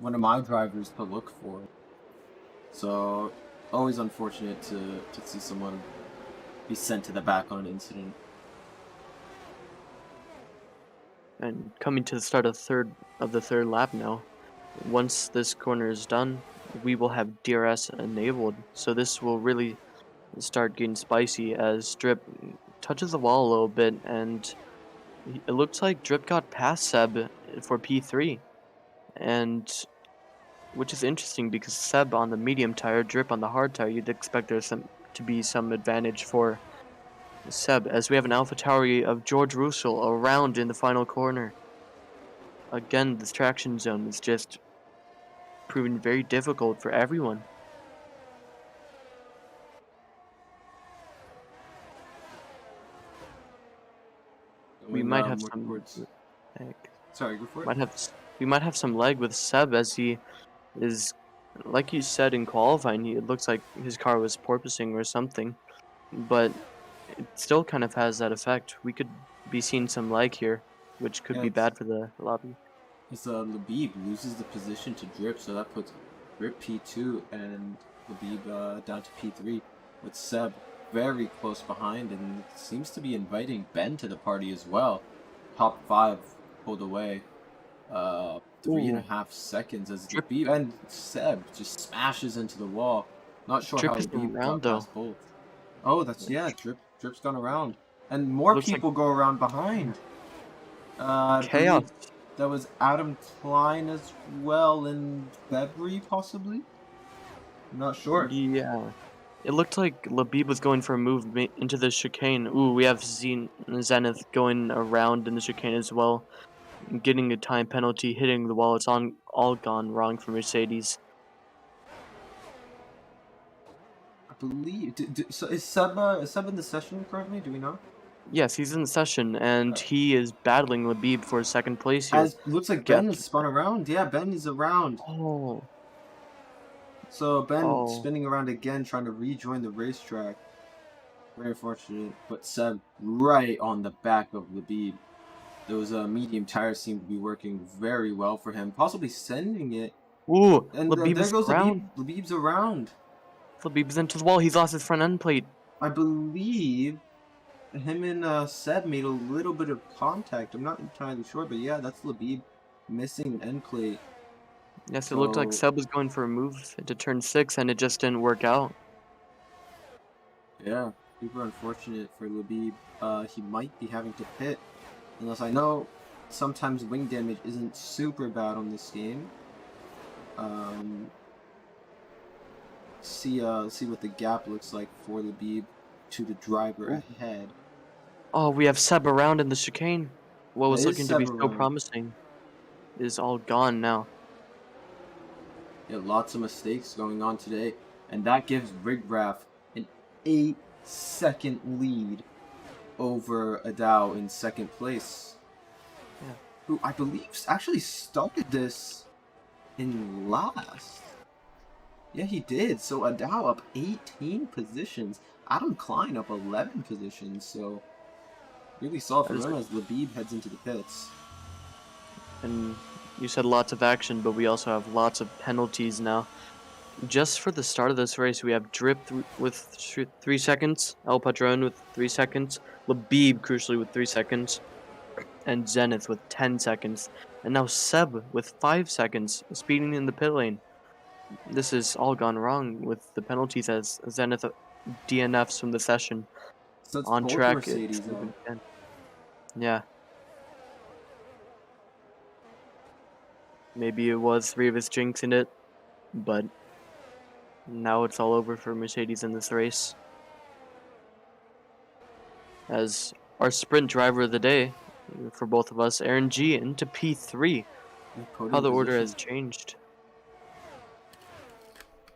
one of my drivers to look for. So always unfortunate to see someone be sent to the back on an incident. And coming to the start of the third lap now. Once this corner is done, we will have DRS enabled. So this will really start getting spicy as Drip touches the wall a little bit, and it looks like Drip got past Seb for P3, and which is interesting because Seb on the medium tire, Drip on the hard tire. You'd expect there's to be some advantage for Seb, as we have an AlphaTauri of George Russell around in the final corner. Again, this traction zone is just proving very difficult for everyone. We might have some lag. Sorry, go for it. We might have some lag with Seb, as he is, like you said in qualifying, it looks like his car was porpoising or something, but it still kind of has that effect. We could be seeing some lag here, which could be bad for the lobby. As Labib loses the position to Drip, so that puts Drip P2 and Labib down to P3, with Seb very close behind, and seems to be inviting Ben to the party as well. Top 5 pulled away. 3.5 seconds as Labib and Seb just smashes into the wall. Not sure Drip how is Labib around, got past both. Oh, that's Drip's gone around, and more Looks people go around behind. Chaos. That was Adam Klein as well, and February possibly. I'm not sure. Yeah. It looked like Labib was going for a move into the chicane. Ooh, we have Zenith going around in the chicane as well, getting a time penalty, hitting the wall. It's all gone wrong for Mercedes. I believe. So is Seb in the session currently? Do we know? Yes, he's in the session, and he is battling Labib for second place here. As looks like Ben is spun around. Yeah, Ben is around. Oh. So Ben spinning around again, trying to rejoin the racetrack. Very unfortunate, but Seb right on the back of Labib. Those medium tires seem to be working very well for him, possibly sending it. Ooh, And Labib there is goes around. Labib's around. Labib's into the wall. He's lost his front end plate. I believe him and Seb made a little bit of contact. I'm not entirely sure, but yeah, that's Labib missing an end plate. Yes, it looked like Seb was going for a move into turn 6, and it just didn't work out. Yeah, super unfortunate for Labib. He might be having to pit, unless I know sometimes wing damage isn't super bad on this game. See what the gap looks like for Labib to the driver ahead. Oh, we have Seb around in the chicane. What was looking to be so around. promising is all gone now. Yeah, lots of mistakes going on today, and that gives Rigraf an 8-second lead over Adao in second place. Yeah. Who I believe actually started this in last. Yeah, he did. So Adao up 18 positions. Adam Klein up 11 positions. So really solid for him as Labib heads into the pits. And you said lots of action, but we also have lots of penalties now. Just for the start of this race, we have Drip with 3 seconds, El Patron with 3 seconds, Labib crucially with 3 seconds, and Zenith with 10 seconds. And now Seb with 5 seconds, speeding in the pit lane. this has all gone wrong with the penalties as Zenith DNFs from the session. So it's On both track, Mercedes it's though. moving again. Yeah. Maybe it was Rivas jinxing it, but now it's all over for Mercedes in this race. As our sprint driver of the day for both of us, Aaron G into P3. Yeah, How podium the order has position. changed.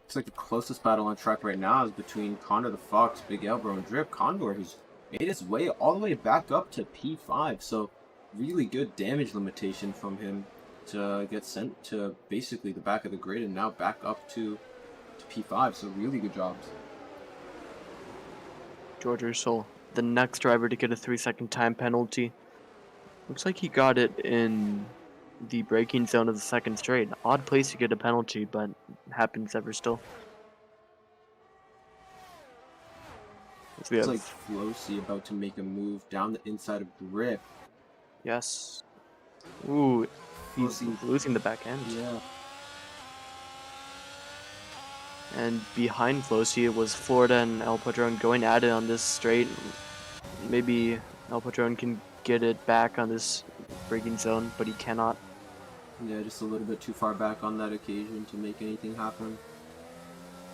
Looks like the closest battle on track right now is between Condor the Fox, Big Elbro, and Drip. Condor, who's made his way all the way back up to P5, so really good damage limitation from him to get sent to basically the back of the grid and now back up to P5, so really good jobs. George Russell, the next driver to get a 3-second time penalty. Looks like he got it in the braking zone of the second straight. Odd place to get a penalty, but happens ever still. As we It's have, like Flosi about to make a move down the inside of Drip. yes. Ooh, he's Flosi, losing the back end. yeah. And behind Flosi, it was Florida and El Padron going at it on this straight. Maybe El Padron can get it back on this braking zone, but he cannot. Yeah, just a little bit too far back on that occasion to make anything happen.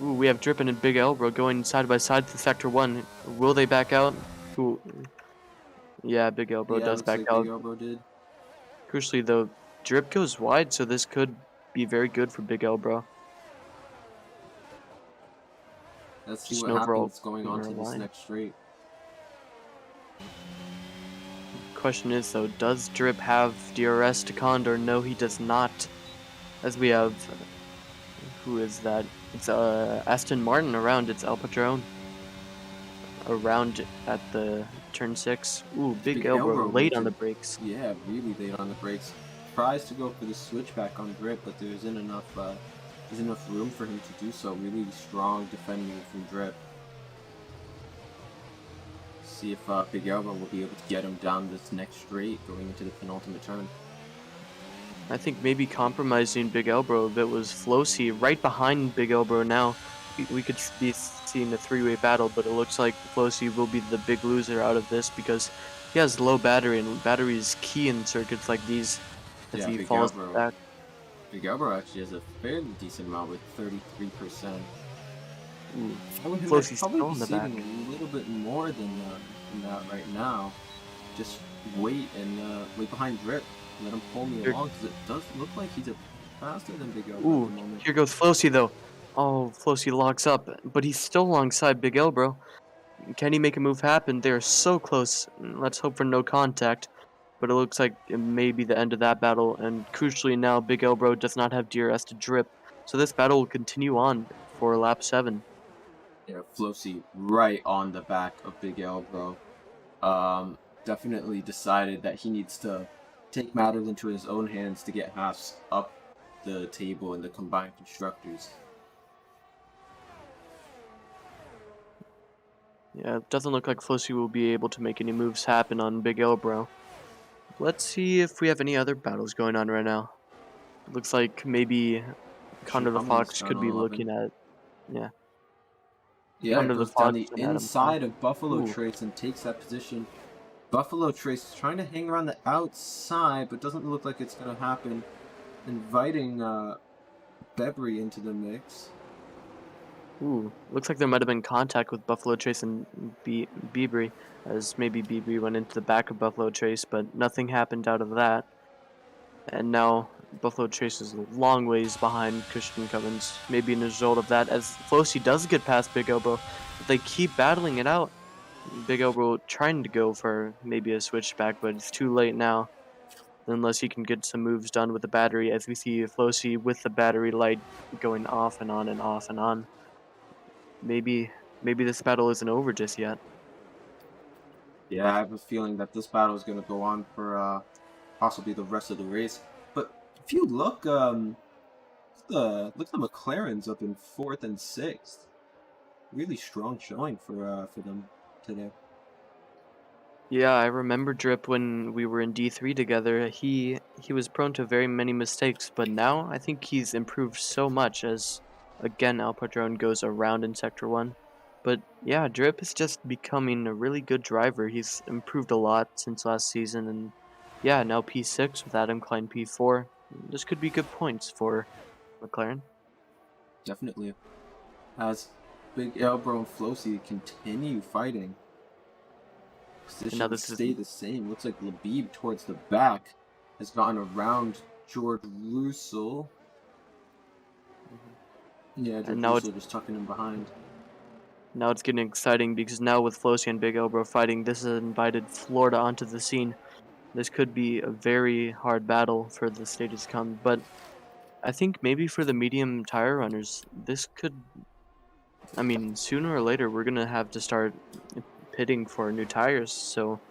Ooh, we have Drippin and Big Elbro going side by side to Sector 1. Will they back out? Ooh. Yeah, Big Elbro Yeah, does looks back like out. Big Elbow did. Crucially, though, Drip goes wide, so this could be very good for Big Elbro. Let's see Just what an overall happens going on to cleaner this line. next straight. Question is, though, does Drip have DRS to Condor? No, he does not. As we have, who is that? It's Aston Martin around. It's El Patron around at the turn 6. Ooh, Big Elbro late on the brakes. Yeah, really late on the brakes. Tries to go for the switchback on Drip, but there isn't enough room for him to do so. Really strong defending from Drip. See if Big Elbow will be able to get him down this next straight going into the penultimate turn. I think maybe compromising Big Elbro a bit was Flosi right behind Big Elbro now. We could be seeing a three-way battle, but it looks like Flosi will be the big loser out of this because he has low battery, and battery is key in circuits like these as Yeah, he Big falls Elbro. back. Big Elbow actually has a fairly decent amount with 33%. Ooh, I would Flosi's probably still be in the back. saving a little bit more than that right now. Just wait and wait behind Drip. Let him pull me Here- along because it does look like he's a faster than Big Elbow at Ooh, the moment. here goes Flosi though. Oh, Flosi locks up, but he's still alongside Big Elbro. Can he make a move happen? They're so close. Let's hope for no contact. But it looks like it may be the end of that battle, and crucially now, Big Elbro does not have DRS to Drip, so this battle will continue on for lap 7. Yeah, Flosi right on the back of Big Elbow. Definitely decided that he needs to take matters into his own hands to get Haas up the table in the combined constructors. Yeah, it doesn't look like Flosi will be able to make any moves happen on Big Elbro. Let's see if we have any other battles going on right now. Looks like maybe Condor the Cummins Fox down could be 11. looking at, Yeah, Condor it the goes down Fox the and Adam inside of Buffalo Ooh. Trace and takes that position. Buffalo Trace is trying to hang around the outside, but doesn't look like it's going to happen. Inviting Bebry into the mix. Ooh, looks like there might have been contact with Buffalo Trace and Biebery, as maybe Biebery went into the back of Buffalo Trace, but nothing happened out of that. And now Buffalo Trace is a long ways behind Christian Cummins, maybe in a result of that, as Flosi does get past Big Elbow, but they keep battling it out. Big Elbow trying to go for maybe a switchback, but it's too late now, unless he can get some moves done with the battery, as we see Flosi with the battery light going off and on and off and on. Maybe this battle isn't over just yet. Yeah, I have a feeling that this battle is going to go on for possibly the rest of the race. But if you look, look at the McLarens up in 4th and 6th. Really strong showing for them today. Yeah, I remember Drip when we were in D3 together. He was prone to very many mistakes, but now I think he's improved so much as Again, Alpha Drone goes around in Sector 1. But yeah, Drip is just becoming a really good driver. He's improved a lot since last season, and yeah, now P6 with Adam Klein P4. This could be good points for McLaren. Definitely. As Big Elbro and Flosi continue fighting, And now positions this is stay the same. Looks like Labib towards the back has gotten around George Russell. Yeah, George and now Russell just tucking him behind. now it's getting exciting because now with Flosi and Big Elbro fighting, this has invited Florida onto the scene. This could be a very hard battle for the stages to come, but I think maybe for the medium tire runners, this could. I mean, sooner or later, we're gonna have to start pitting for new tires. So,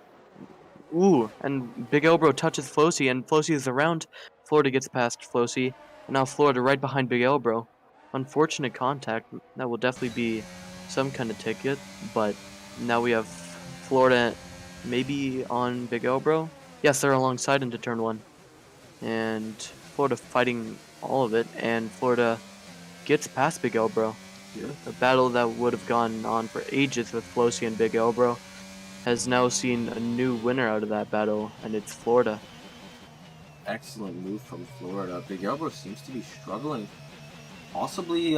ooh, and Big Elbro touches Flosi, and Flosi is around. Florida gets past Flosi, and now Florida right behind Big Elbro. Unfortunate contact. That will definitely be some kind of ticket, but now we have Florida maybe on Big Elbro. Yes, they're alongside into turn 1. And Florida fighting all of it, and Florida gets past Big Elbro. Yeah. A battle that would have gone on for ages with Flosi and Big Elbro has now seen a new winner out of that battle, and it's Florida. Excellent move from Florida. Big Elbro seems to be struggling. Possibly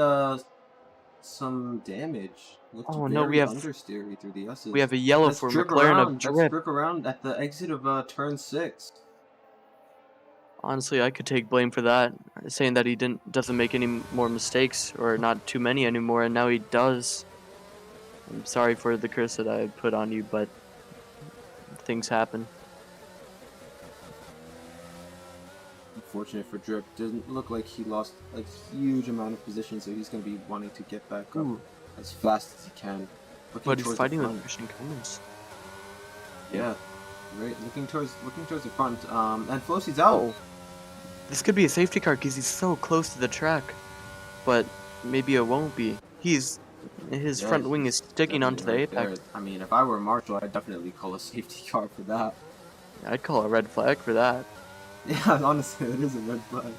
some damage. Looked Oh very no, we have understeery through the S's. a yellow That's for Drip McLaren around. of That's Drip. Drip around at the exit of turn 6. Honestly, I could take blame for that, saying that he doesn't make any more mistakes, or not too many anymore, and now he does. I'm sorry for the curse that I put on you, but things happen. Unfortunate for Drip. Doesn't look like he lost a huge amount of position, so he's going to be wanting to get back up Ooh, as fast as he can. Looking but he's towards fighting the with front. Christian Cummins. Yeah, right. Looking towards the front. And Flosi's out. Oh, this could be a safety car because he's so close to the track, but maybe it won't be. His Yeah, front wing he's is sticking onto the definitely right apex. there. I mean, if I were Marshall, I'd definitely call a safety car for that. I'd call a red flag for that, Yeah, honestly, it is a red flag.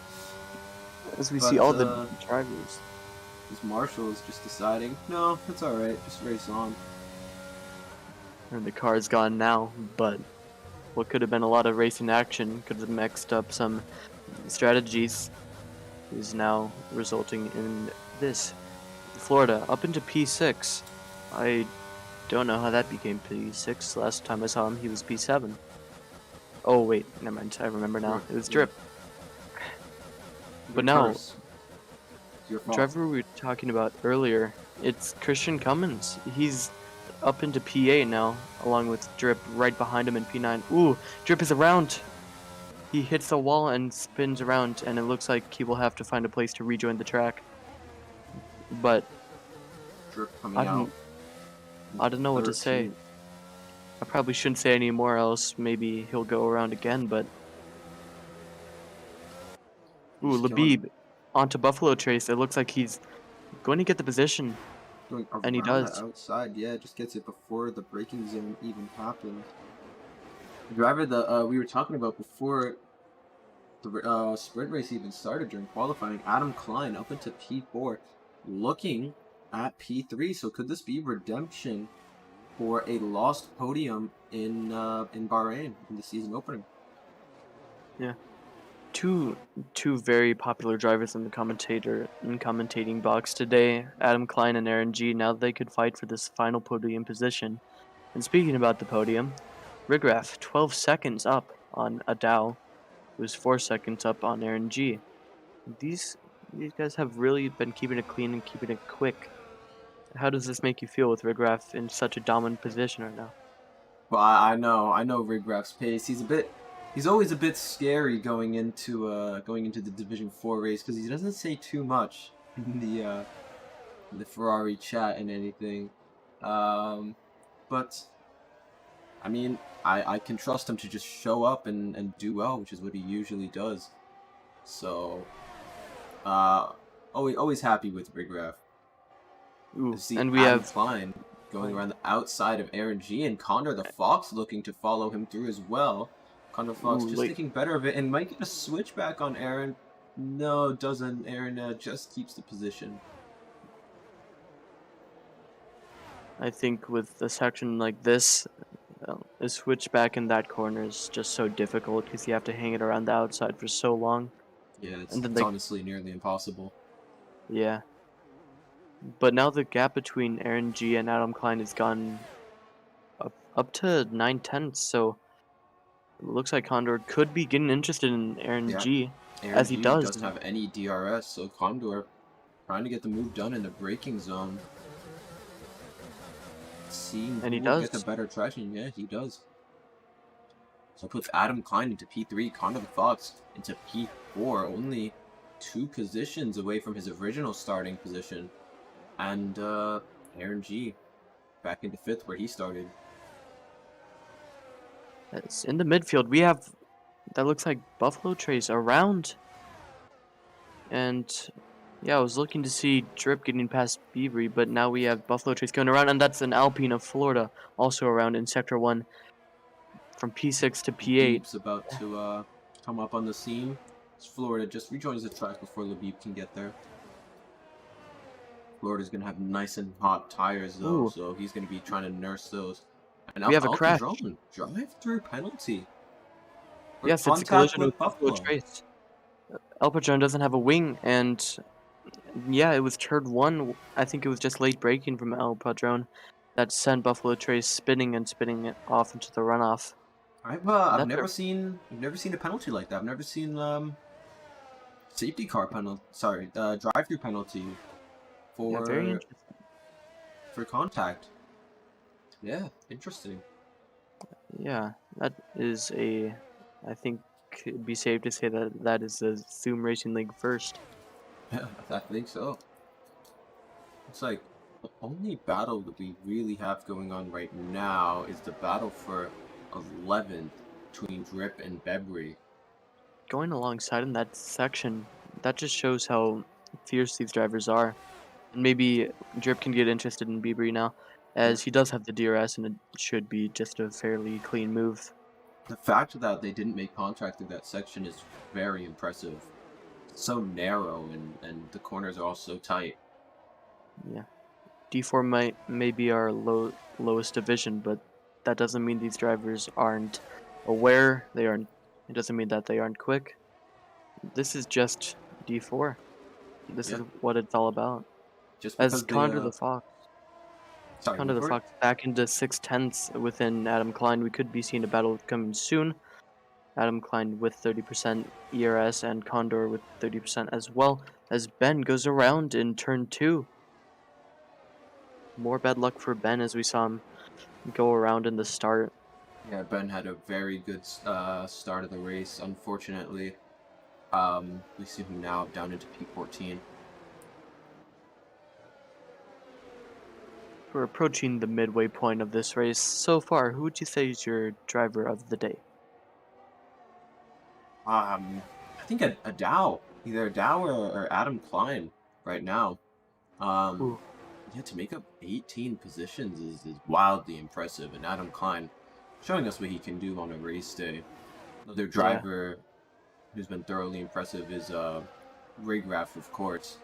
as we But, see all the drivers. This Marshall is just deciding, no, it's alright, just race on. And the car's gone now, but what could have been a lot of racing action could have mixed up some strategies is now resulting in this. Florida up into P6. I don't know how that became P6. Last time I saw him, he was P7. Oh wait, never mind. I remember now. It was Drip. But now, Curse. It's your fault. driver we were talking about earlier, it's Christian Cummins. He's up into P8 now, along with Drip right behind him in P9. Ooh, Drip is around. He hits the wall and spins around, and it looks like he will have to find a place to rejoin the track. But Drip coming I out. don't, I don't know what to say. 13. I probably shouldn't say any more, else maybe he'll go around again, but... Ooh, He's killing Labib onto Buffalo Trace. It looks like he's going to get the position. Going And he around does. the outside, yeah, just gets it before the braking zone even happens. The driver that we were talking about before the sprint race even started during qualifying, Adam Klein up into P4, looking at P3. So could this be redemption for a lost podium in Bahrain in the season opening? Two very popular drivers in the commentating box today, Adam Klein and Aaron G. Now they could fight for this final podium position. And speaking about the podium, Rigraff 12 seconds up on Adao, who's 4 seconds up on Aaron G. These guys have really been keeping it clean and keeping it quick. How does this make you feel with Rigraff in such a dominant position right now? Well, I know Rigraff's pace. He's always a bit scary going into the Division 4 race because he doesn't say too much in the Ferrari chat and anything. But I mean, I can trust him to just show up and do well, which is what he usually does. So, always happy with Rigraff. Ooh, See and we Adam have Klein going around the outside of Aaron G and Condor the Fox looking to follow him through as well. Condor Fox Ooh, just late. thinking better of it and might get a switchback on Aaron. No, doesn't. Aaron just keeps the position. I think with a section like this, a switch back in that corner is just so difficult because you have to hang it around the outside for so long. Yeah, And then it's honestly nearly impossible. yeah. But now the gap between Aaron G and Adam Klein has gone up to 9/10, so it looks like Condor could be getting interested in Aaron Yeah, G, Aaron as he G does, doesn't have any DRS, so Condor trying to get the move done in the braking zone. Seeing and who he will get the does. better traction. Yeah, he does. So puts Adam Klein into P3, Condor the Fox into P4, only 2 positions away from his original starting position. And Aaron G back into 5th where he started. It's in the midfield. We have that looks like Buffalo Trace around, and yeah, I was looking to see Drip getting past Beavery, but now we have Buffalo Trace going around, and that's an Alpine of Florida also around in Sector 1 from P6 to P8. Labib's about to come up on the scene. Florida just rejoins the track before Labib can get there. Florida's going to have nice and hot tires, though, Ooh, so he's going to be trying to nurse those. And we have a Al crash. Padron, drive-through penalty for Yes, it's a contact collision with with Buffalo Buffalo. Trace. El Patron doesn't have a wing, and yeah, it was turn 1. I think it was just late braking from El Padron that sent Buffalo Trace spinning and spinning it off into the runoff. I've That's never seen a penalty like that. I've never seen safety car penalty. Sorry, drive-through penalty yeah, very for interesting. contact. Yeah, interesting. Yeah, that is a. I think it'd be safe to say that that is the Zoom Racing League first. Yeah, I think so. It's like the only battle that we really have going on right now is the battle for 11th between Drip and Bebry. Going alongside in that section, that just shows how fierce these drivers are. And maybe Drip can get interested in Bieber now, Yeah. as he does have the DRS, and it should be just a fairly clean move. The fact that they didn't make contact through that section is very impressive. It's so narrow and the corners are all so tight. Yeah. D4 may be our lowest division, but that doesn't mean these drivers aren't aware. They aren't. It doesn't mean that they aren't quick. This is just D4. This Yeah, is what it's all about. just As because they sorry, go Condor the for it. Fox back into 6/10 within Adam Klein, we could be seeing a battle coming soon. Adam Klein with 30% ERS and Condor with 30% as well, as Ben goes around in turn 2. More bad luck for Ben as we saw him go around in the start. Yeah, Ben had a very good start of the race. Unfortunately, we see him now down into P14. We're approaching the midway point of this race. So far, who would you say is your driver of the day? I think a Dow, either a Dow or Adam Klein right now. Um, Ooh, yeah, to make up 18 positions is wildly impressive, and Adam Klein showing us what he can do on a race day. Another yeah. driver who's been thoroughly impressive is Rigraff, of course,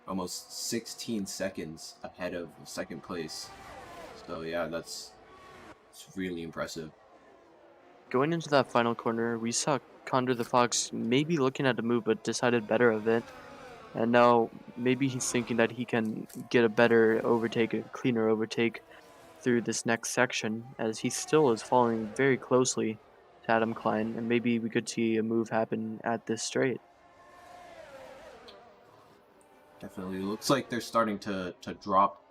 almost 16 seconds ahead of second place. So yeah, it's really impressive. Going into that final corner, we saw Condor the Fox maybe looking at a move but decided better of it. And now maybe he's thinking that he can get a better overtake, a cleaner overtake through this next section, as he still is following very closely to Adam Klein, and maybe we could see a move happen at this straight. Definitely looks like they're starting to drop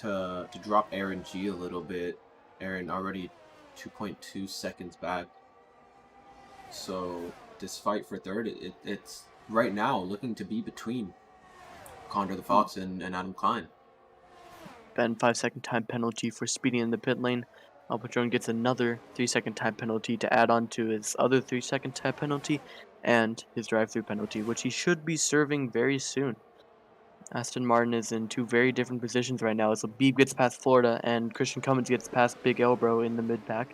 drop Aaron G a little bit. Aaron already 2.2 seconds back. So this fight for third, it's right now looking to be between Condor the Fox and Adam Klein. Ben 5-second time penalty for speeding in the pit lane. El Patron gets another 3-second time penalty to add on to his other 3-second time penalty and his drive-through penalty, which he should be serving very soon. Aston Martin is in two very different positions right now as Labib gets past Florida and Christian Cummins gets past Big Elbro in the mid-pack.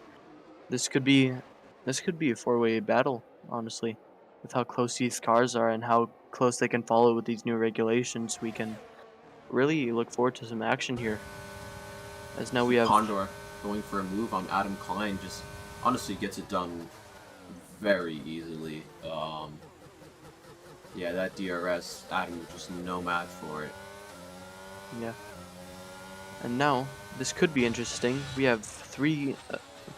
This could be a four-way battle, honestly. With how close these cars are and how close they can follow with these new regulations, we can really look forward to some action here. as now we have Condor going for a move on Adam Klein just honestly gets it done very easily. Yeah, that DRS, Adam was just no match for it. yeah. And now this could be interesting. We have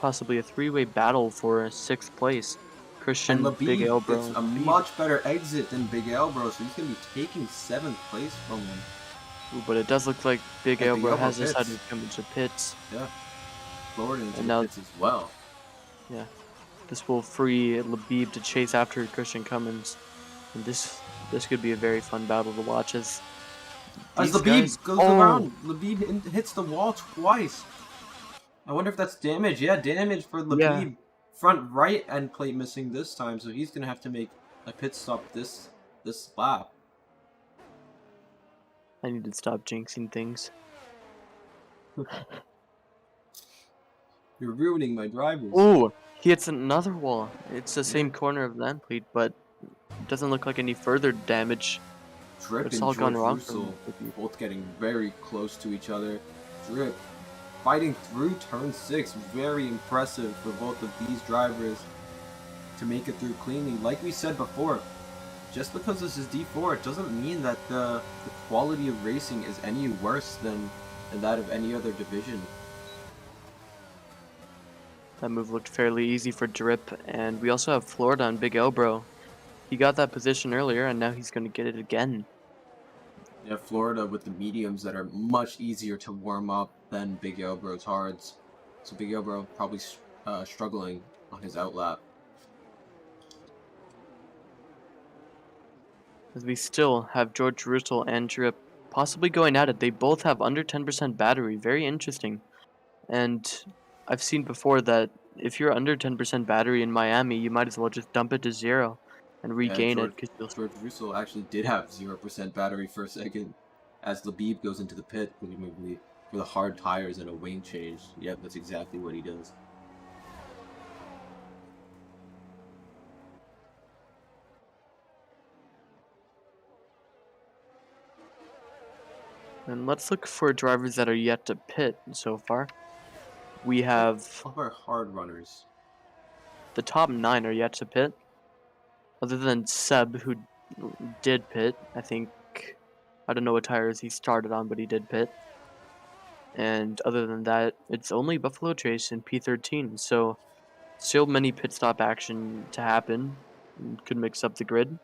possibly a three-way battle for 6th place. And Christian, Big Labib L, bro, gets and a Labib. much better exit than Big L, bro, so he's going to be taking 7th place from him. Ooh, but it does look like Big And L, Big bro, Elbow has pits. decided to come into pits. Yeah. Florida into And the now- pits as well. Yeah. This will free Labib to chase after Christian Cummins. And this could be a very fun battle to watch as these Labib guys... goes Oh! around, Labib hits the wall twice. I wonder if that's damage. Yeah, damage for Labib. Yeah. Front right end plate missing this time, so he's going to have to make a pit stop this lap. I need to stop jinxing things. You're ruining my drivers. Oh! He hits another wall. It's the same corner of land plate, but it doesn't look like any further damage. Drip It's and all George gone wrong Russell for Labib. both getting very close to each other. Drip fighting through turn 6. Very impressive for both of these drivers to make it through cleanly. Like we said before, just because this is D4, it doesn't mean that the quality of racing is any worse than that of any other division. That move looked fairly easy for Drip, and we also have Florida on Big L, bro. He got that position earlier, and now he's going to get it again. Yeah, Florida with the mediums that are much easier to warm up than Big Elbro's hards. So Big Elbro probably struggling on his outlap. As we still have George Russell and Drip possibly going at it. They both have under 10% battery. Very interesting. And I've seen before that if you're under 10% battery in Miami, you might as well just dump it to 0 and regain it. George Russell actually did have 0% battery for a second as Labib goes into the pit, presumably for the hard tires and a wing change. Yep, that's exactly what he does. And let's look for drivers that are yet to pit so far. We have All of our hard runners. the top 9 are yet to pit. Other than Seb, who did pit. I don't know what tires he started on, but he did pit. And other than that, it's only Buffalo Trace and P13. So still many pit stop action to happen. Could mix up the grid.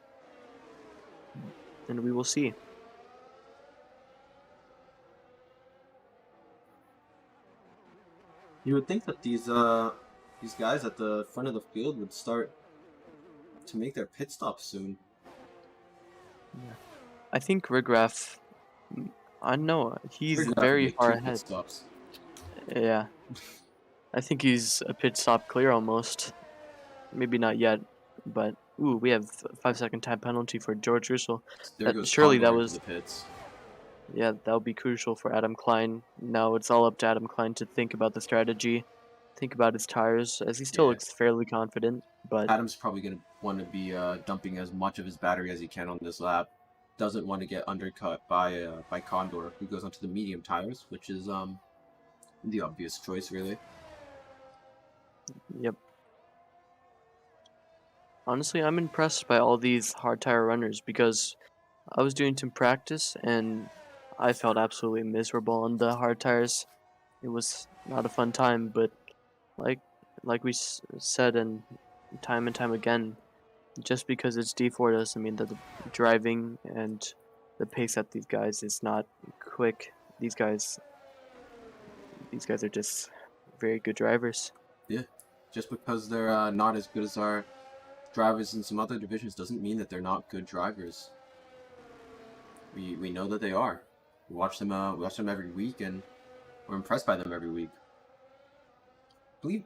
And we will see. You would think that these guys at the front of the field would start to make their pit stops soon. Yeah. I think Rigraff, I know, he's Rigraff very would make far 2 pit ahead. stops. Yeah. I think he's a pit stop clear almost. Maybe not yet, but ooh, we have a 5-second time penalty for George Russell. There goes surely Condor that into was the pits. Yeah, that would be crucial for Adam Klein. Now it's all up to Adam Klein to think about the strategy, think about his tires, as he still Yeah. looks fairly confident. But Adam's probably going to want to be dumping as much of his battery as he can on this lap. Doesn't want to get undercut by Condor, who goes onto the medium tires, which is the obvious choice, really. yep. Honestly, I'm impressed by all these hard tire runners because I was doing some practice and I felt absolutely miserable on the hard tires. It was not a fun time, but like we said and time again, just because it's D4 doesn't mean that the driving and the pace at these guys is not quick. These guys are just very good drivers. Yeah, just because they're not as good as our drivers in some other divisions doesn't mean that they're not good drivers. We know that they are. We watch them every week, and we're impressed by them every week. I believe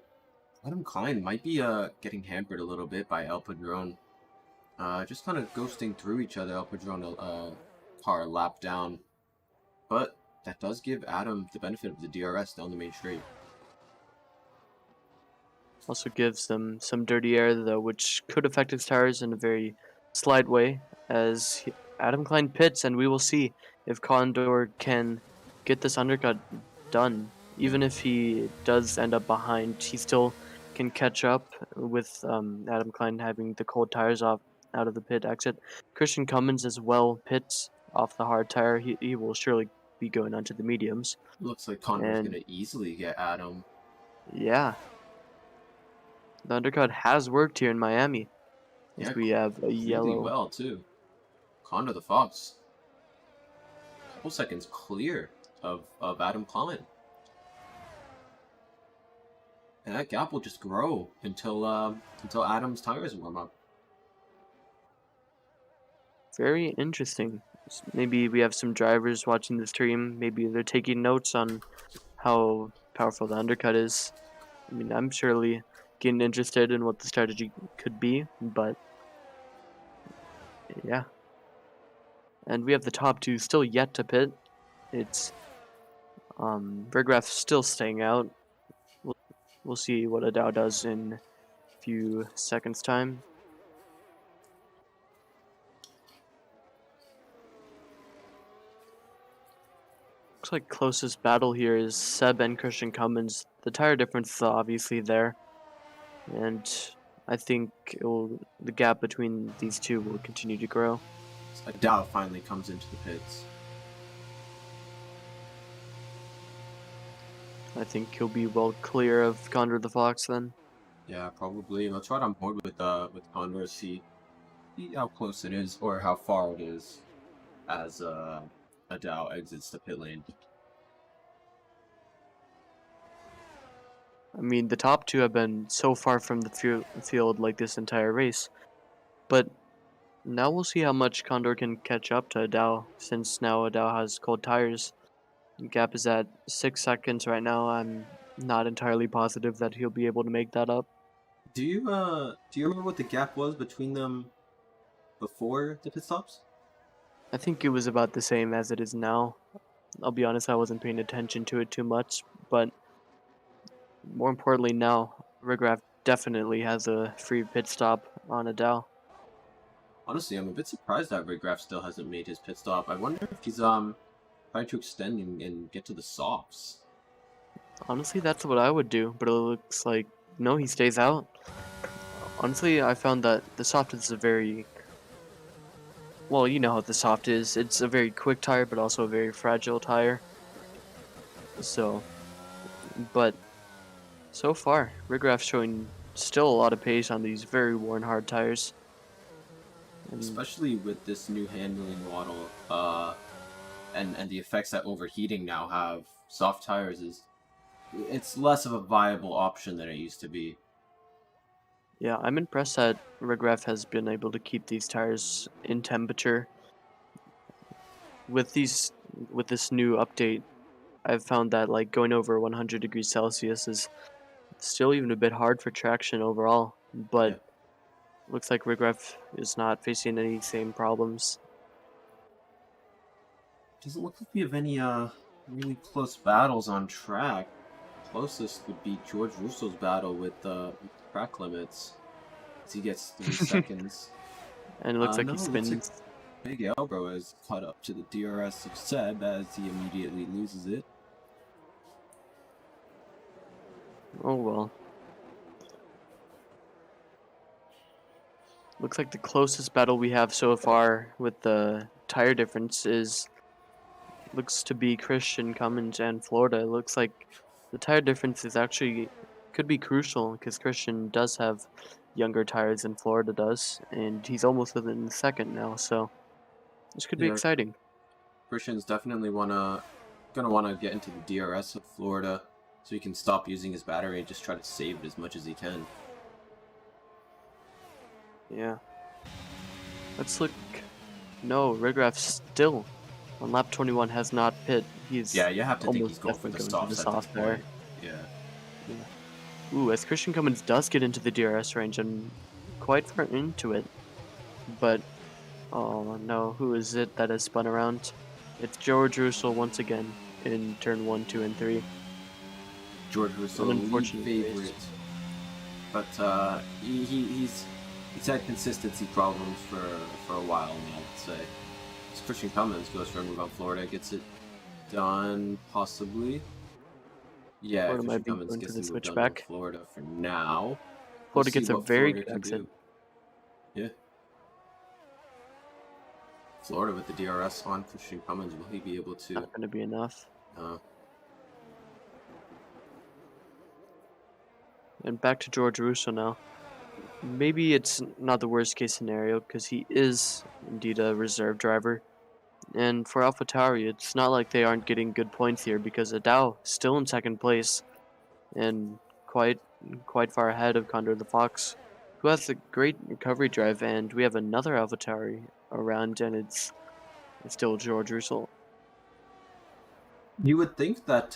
Adam Klein might be getting hampered a little bit by El Padron. Just kind of ghosting through each other. El Padron car lap down, but that does give Adam the benefit of the DRS down the main straight. Also gives them some dirty air though, which could affect his tires in a very slight way as Adam Klein pits, and we will see if Condor can get this undercut done. even if he does end up behind, he still can catch up with Adam Klein having the cold tires off out of the pit exit. Christian Cummins as well pits off the hard tire. He will surely be going onto the mediums. Looks like Condor's And gonna easily get Adam. yeah, the undercut has worked here in Miami. Yeah, As we have a really yellow. well too. Condor the Fox. Couple seconds clear of Adam Klein. And that gap will just grow until Adam's tires warm up. Very interesting. Maybe we have some drivers watching the stream. Maybe they're taking notes on how powerful the undercut is. I mean, I'm surely getting interested in what the strategy could be, but yeah. And we have the top two still yet to pit. It's Vergraf still staying out. We'll see what Adao does in a few seconds' time. Looks like closest battle here is Seb and Christian Cummins. The tire difference is obviously there, and I think the gap between these two will continue to grow. Adao finally comes into the pits. I think he'll be well clear of Condor the Fox then. Yeah, probably. Let's ride on board with Condor, see how close it is or how far it is as Adao exits the pit lane. I mean, the top two have been so far from the field like this entire race, but now we'll see how much Condor can catch up to Adao, since now Adao has cold tires. The gap is at 6 seconds right now. I'm not entirely positive that he'll be able to make that up. Do you remember what the gap was between them before the pit stops? I think it was about the same as it is now. I'll be honest, I wasn't paying attention to it too much, but more importantly now, Rigraff definitely has a free pit stop on Adao. Honestly, I'm a bit surprised that Rigraff still hasn't made his pit stop. I wonder if he's trying to extend and get to the softs. Honestly, that's what I would do, but it looks like no, he stays out. Honestly, I found that the soft is a very, well, you know how the soft is. It's a very quick tire, but also a very fragile tire. So, but so far, Rigraff's showing still a lot of pace on these very worn hard tires. And Especially with this new handling model, and the effects that overheating now have, soft tires it's less of a viable option than it used to be. yeah, I'm impressed that Rigraff has been able to keep these tires in temperature. With this new update, I've found that like going over 100 degrees Celsius is still even a bit hard for traction overall, but Yeah. looks like Rigraff is not facing any same problems. Doesn't look like we have any really close battles on track. Closest would be George Russo's battle with track limits, as he gets 3 seconds. And it looks like No, he it looks spins. like Big Elbro has caught up to the DRS of Seb as he immediately loses it. Oh well. Looks like the closest battle we have so far with the tire difference looks to be Christian Cummins and Florida. It looks like the tire difference is actually could be crucial because Christian does have younger tires than Florida does, and he's almost within the second now. So this could be Yeah. exciting. Christian's definitely gonna wanna get into the DRS of Florida so he can stop using his battery and just try to save it as much as he can. Yeah. Let's look. No, Rigraff still on lap 21 has not pit. He's Yeah, you have to think almost he's going for the definitely going to softs the at this soft there. point. Yeah. Ooh, as Christian Cummins does get into the DRS range and quite far into it, but oh no, who is it that has spun around? It's George Russell once again in turn 1, 2, and 3. George Russell, An lead unfortunate favorite, race. but he's had consistency problems for a while now. I'd say. As Christian Cummins goes for a move on Florida, gets it done possibly. Yeah, Florida Christian might be Cummins going for gets the moved on to switchback. Florida for now. We'll Florida see gets a what very Florida good can exit. do. Yeah. Florida with the DRS on Christian Cummins, will he be able to? Not going to be enough. Uh, And back to George Russo now. Maybe it's not the worst case scenario because he is indeed a reserve driver. And for AlphaTauri, it's not like they aren't getting good points here because Adao still in second place and quite far ahead of Condor the Fox, who has a great recovery drive. And we have another AlphaTauri around, and it's still George Russell. you would think that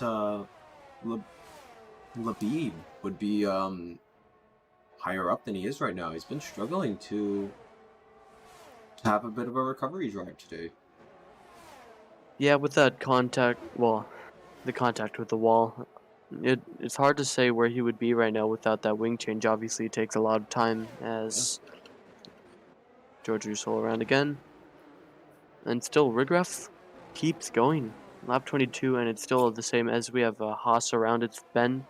Labib would be higher up than he is right now. He's been struggling to have a bit of a recovery drive today. Yeah, with that contact, well, the contact with the wall, it's hard to say where he would be right now without that wing change. Obviously, it takes a lot of time as George Russell around again. And still, Rigref keeps going. Lap 22, and it's still the same as we have Haas around. It's Ben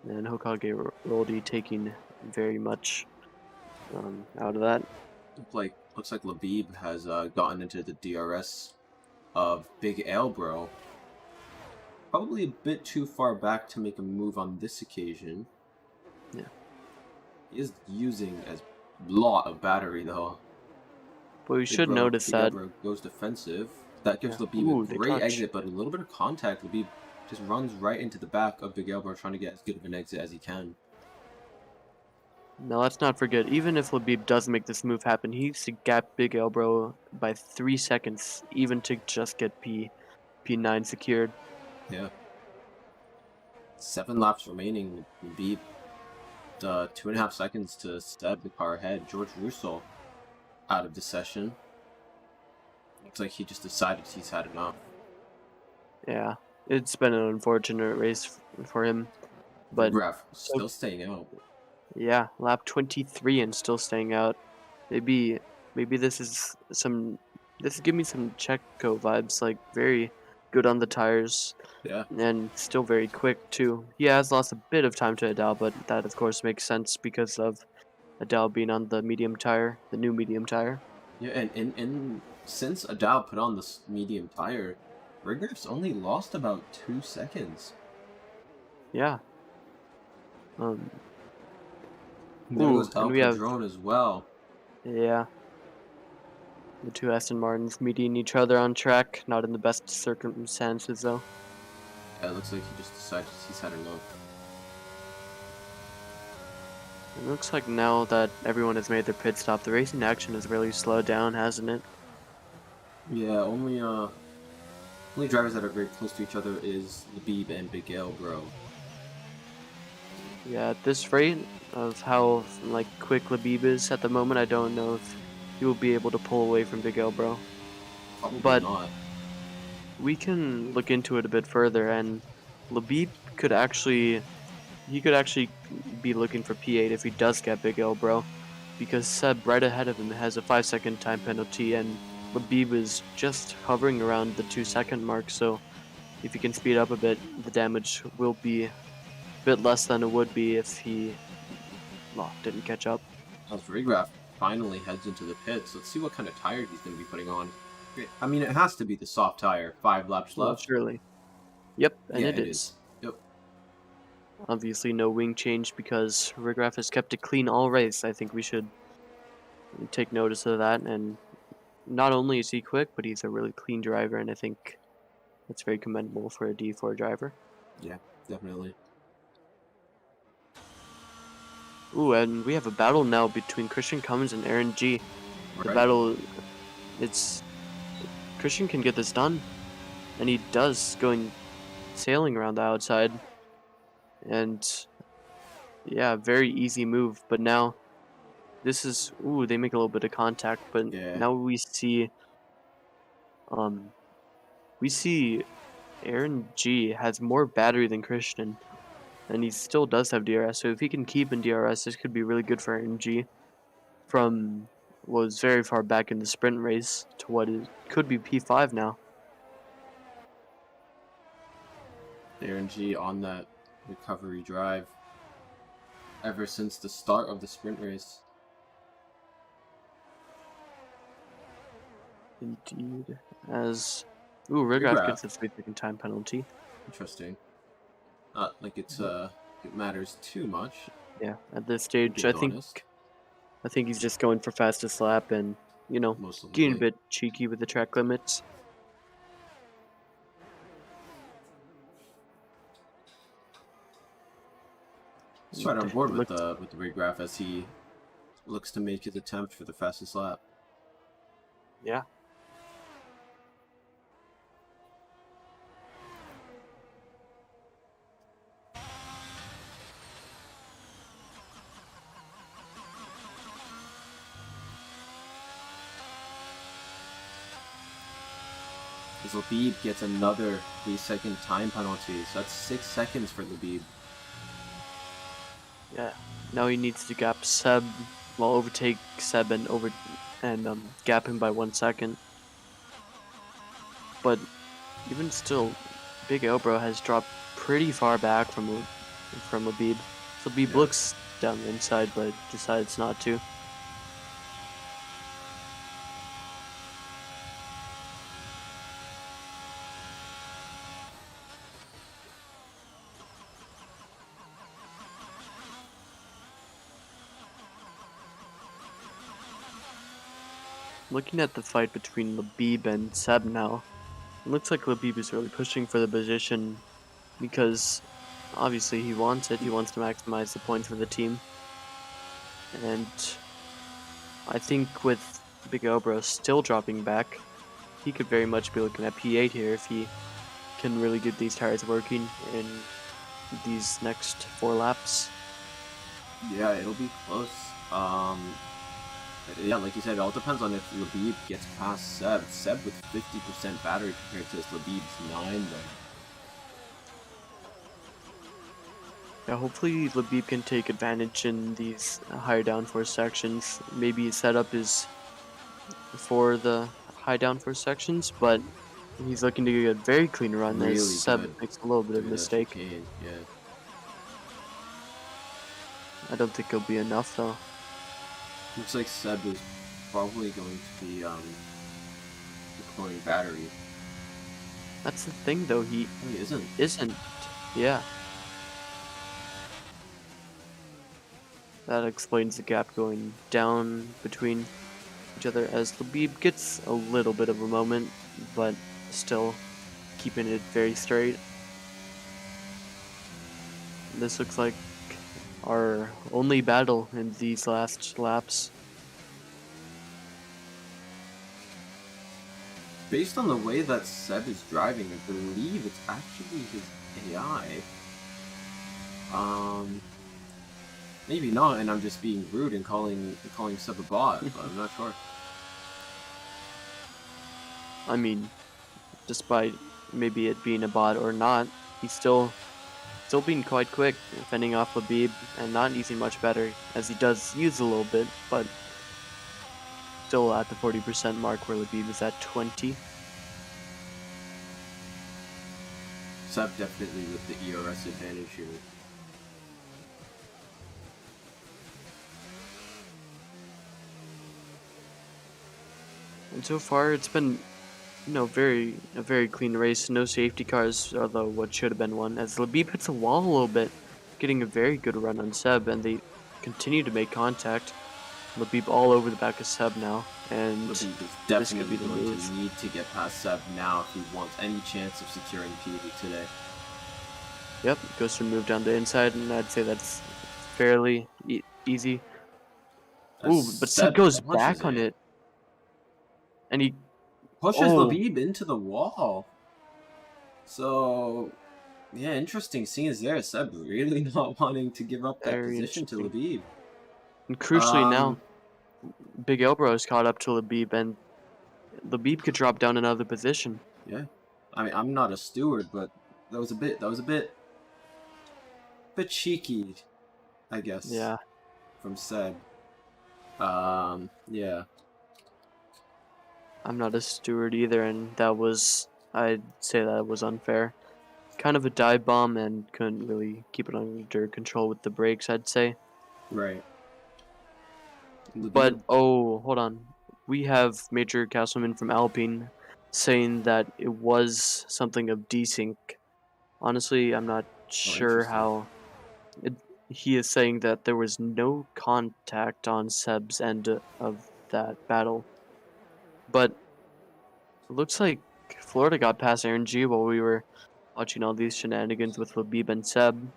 and Hokage Roldi taking very much out of that. Looks like Labib has gotten into the DRS of Big Elbro. Probably a bit too far back to make a move on this occasion. Yeah. He is using a lot of battery though. But we should notice Big that. Elbro goes defensive. That gives Yeah. Labib Ooh, a they great touch. exit, but a little bit of contact. Labib just runs right into the back of Big Elbro, trying to get as good of an exit as he can. Now let's not forget, even if Labib does make this move happen, he needs to gap Big Elbro by 3 seconds, even to just get P9 secured. Yeah. 7 laps remaining. Labib 2.5 seconds to step the car ahead. George Russell out of the session. Looks like he just decided he's had enough. Yeah, it's been an unfortunate race for him. But Graf still staying out. Yeah, lap 23 and still staying out. Maybe this is giving me some Checo vibes, like very good on the tires. Yeah. And still very quick too. He has lost a bit of time to Adele, but that of course makes sense because of Adele being on the medium tire, the new medium tire. Yeah, and since Adele put on this medium tire, Riggers only lost about 2 seconds. Yeah. There goes El and we have Padrone as well. Yeah. The two Aston Martins meeting each other on track, not in the best circumstances though. Yeah, it looks like he just decided he's had enough. It looks like now that everyone has made their pit stop, the racing action has really slowed down, hasn't it? Yeah, only drivers that are very close to each other is Labib and Big Elbro. Yeah, at this rate of how like quick Labib is at the moment, I don't know if he will be able to pull away from Big Elbro. Probably But not. we can look into it a bit further, and Labib could actually be looking for P8 if he does get Big Elbro, because Seb right ahead of him has a 5-second time penalty, and Labib is just hovering around the 2-second mark. So if he can speed up a bit, the damage will be a bit less than it would be if he didn't catch up. As Rigraf finally heads into the pits, let's see what kind of tire he's going to be putting on. I mean, it has to be the soft tire. 5 laps Well, left. surely. Yep, and Yeah, it is. Yep. Obviously no wing change because Rigraf has kept it clean all race. I think we should take notice of that. And not only is he quick, but he's a really clean driver, and I think that's very commendable for a D4 driver. Yeah, definitely. Ooh, and we have a battle now between Christian Cummins and Aaron G. The Right. battle, Christian can get this done, and he does, going sailing around the outside. And yeah, very easy move, but now this is, they make a little bit of contact, but Yeah. now we see Aaron G has more battery than Christian, and he still does have DRS, so if he can keep in DRS, this could be really good for Aaron G. From was very far back in the sprint race to what it could be P5 now. Aaron G on that recovery drive ever since the start of the sprint race. Indeed. As Rigrath Regraph. gets a 3-second time penalty. Interesting. Not like it matters too much, Yeah, at this to stage, be honest. I think he's just going for fastest lap and, Most getting a likely. bit cheeky with the track limits. He's right on board with Looks the regraph as he looks to make his attempt for the fastest lap. Yeah. As Labib gets another 3-second time penalty, so that's 6 seconds for Labib. Yeah. Now he needs to gap Seb, overtake Seb and gap him by 1 second. But even still, Big Elbro has dropped pretty far back from Labib. So Labib Yeah. looks down the inside, but decides not to. Looking at the fight between Labib and Seb now, it looks like Labib is really pushing for the position because obviously he wants it. He wants to maximize the points for the team. And I think with Big Elbro still dropping back, he could very much be looking at P8 here if he can really get these tires working in these next 4 laps. Yeah, it'll be close. Yeah, like you said, it all depends on if Labib gets past Seb. Seb with 50% battery compared to Labib's 9, though. Yeah, hopefully Labib can take advantage in these higher downforce sections. Maybe his setup is for the high downforce sections, but he's looking to get a very clean run as Really Seb good makes a little bit of a through the mistake. chicane, yeah. I don't think it'll be enough though. Looks like Seb is probably going to be deploying battery. That's the thing though, he He isn't. isn't. Yeah. That explains the gap going down between each other as Labib gets a little bit of a moment, but still keeping it very straight. This looks like our only battle in these last laps. Based on the way that Seb is driving, I believe it's actually his AI. Maybe not, and I'm just being rude and calling Seb a bot, but I'm not sure. I mean, despite maybe it being a bot or not, he's still being quite quick, fending off Labib and not using much better, as he does use a little bit, but still at the 40% mark where Labib is at 20. Seb definitely with the ERS advantage here. And so far, it's been, a very clean race. No safety cars, although what should have been one. As Labib hits a wall a little bit, getting a very good run on Seb, and they continue to make contact. Labib all over the back of Seb now, and Labib is this could definitely be the going move. to need to get past Seb now if he wants any chance of securing P8 today. Yep, goes for a move down the inside, and I'd say that's fairly easy. Ooh, but Seb goes back on it, and he pushes Labib into the wall. So, yeah, interesting scenes there. Seb really not wanting to give up that very position to interesting. Labib. And crucially now, Big Elbro is caught up to Labib, and Labib could drop down another position. Yeah, I mean, I'm not a steward, but that was a bit cheeky, I guess. Yeah. From Seb. Yeah. I'm not a steward either, and I'd say that was unfair. kind of a dive bomb and couldn't really keep it under control with the brakes, I'd say. Right. But oh, hold on. We have Major Castleman from Alpine saying that it was something of desync. Honestly, I'm not sure interesting. how. He is saying that there was no contact on Seb's end of that battle. But it looks like Florida got past Aaron G while we were watching all these shenanigans with Labib and Seb.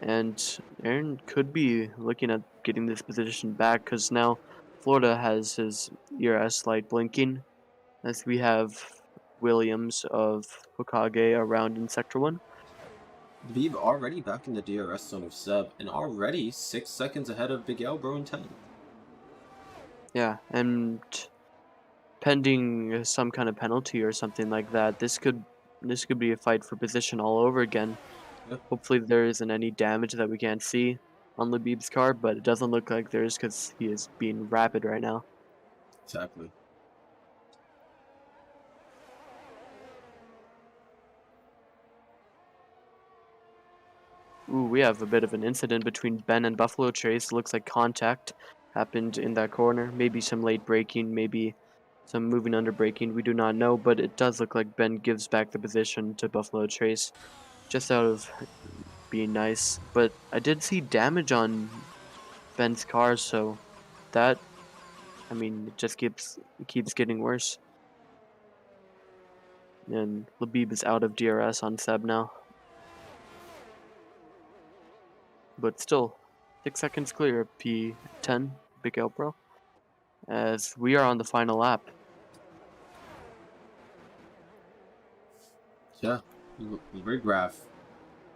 And Aaron could be looking at getting this position back because now Florida has his ERS light blinking as we have Williams of Hokage around in Sector 1. Veeb already back in the DRS zone of Seb, and already 6 seconds ahead of Big L, bro, in 10th. Yeah, and pending some kind of penalty or something like that, this could be a fight for position all over again. Yep. Hopefully there isn't any damage that we can't see on Labib's car, but it doesn't look like there is because he is being rapid right now. Exactly. Ooh, we have a bit of an incident between Ben and Buffalo Trace. Looks like contact happened in that corner. Maybe some late braking, maybe some moving under braking. We do not know, but it does look like Ben gives back the position to Buffalo Trace just out of being nice. But I did see damage on Ben's car, so that, I mean, it just keeps getting worse. And Labib is out of DRS on Seb now. But still, 6 seconds clear of P10, Big L Pro, as we are on the final lap. Yeah, Rigraph,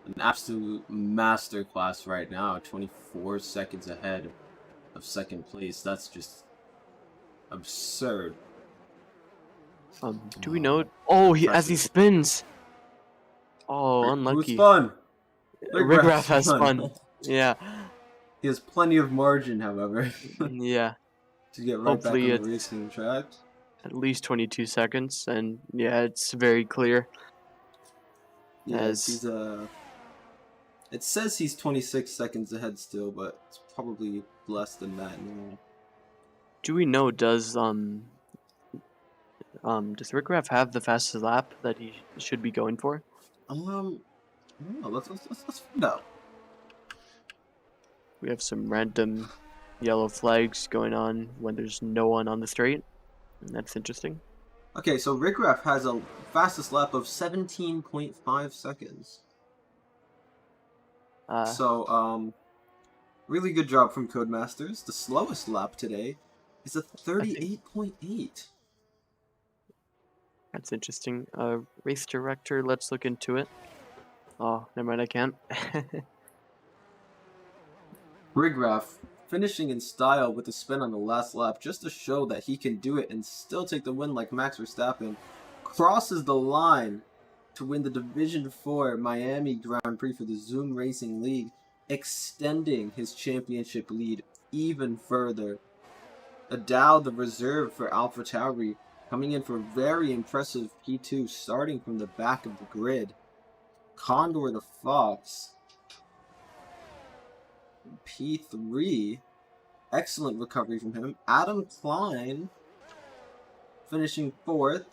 an absolute masterclass right now, 24 seconds ahead of second place. That's just absurd. Do we know it? Oh, as he spins. Oh, unlucky. Who's fun? Rigraff has fun. Yeah. He has plenty of margin, however. Yeah. To get right Hopefully back on the racing track. At least 22 seconds, and yeah, it's very clear. Yeah, it says he's 26 seconds ahead still, but it's probably less than that now. Do we know, does Rigraff have the fastest lap that he should be going for? I don't know. Let's find out. We have some random yellow flags going on when there's no one on the straight. And that's interesting. Okay, so Rigraff has a fastest lap of 17.5 seconds. Really good job from Codemasters. The slowest lap today is a 38.8. That's interesting. Race director, let's look into it. Oh, never mind, I can't. Rigraff finishing in style with a spin on the last lap just to show that he can do it and still take the win like Max Verstappen. Crosses the line to win the Division 4 Miami Grand Prix for the Zoom Racing League, extending his championship lead even further. Adao, the reserve for AlphaTauri, coming in for a very impressive P2, starting from the back of the grid. Condor the Fox, P3, excellent recovery from him. Adam Klein finishing 4th.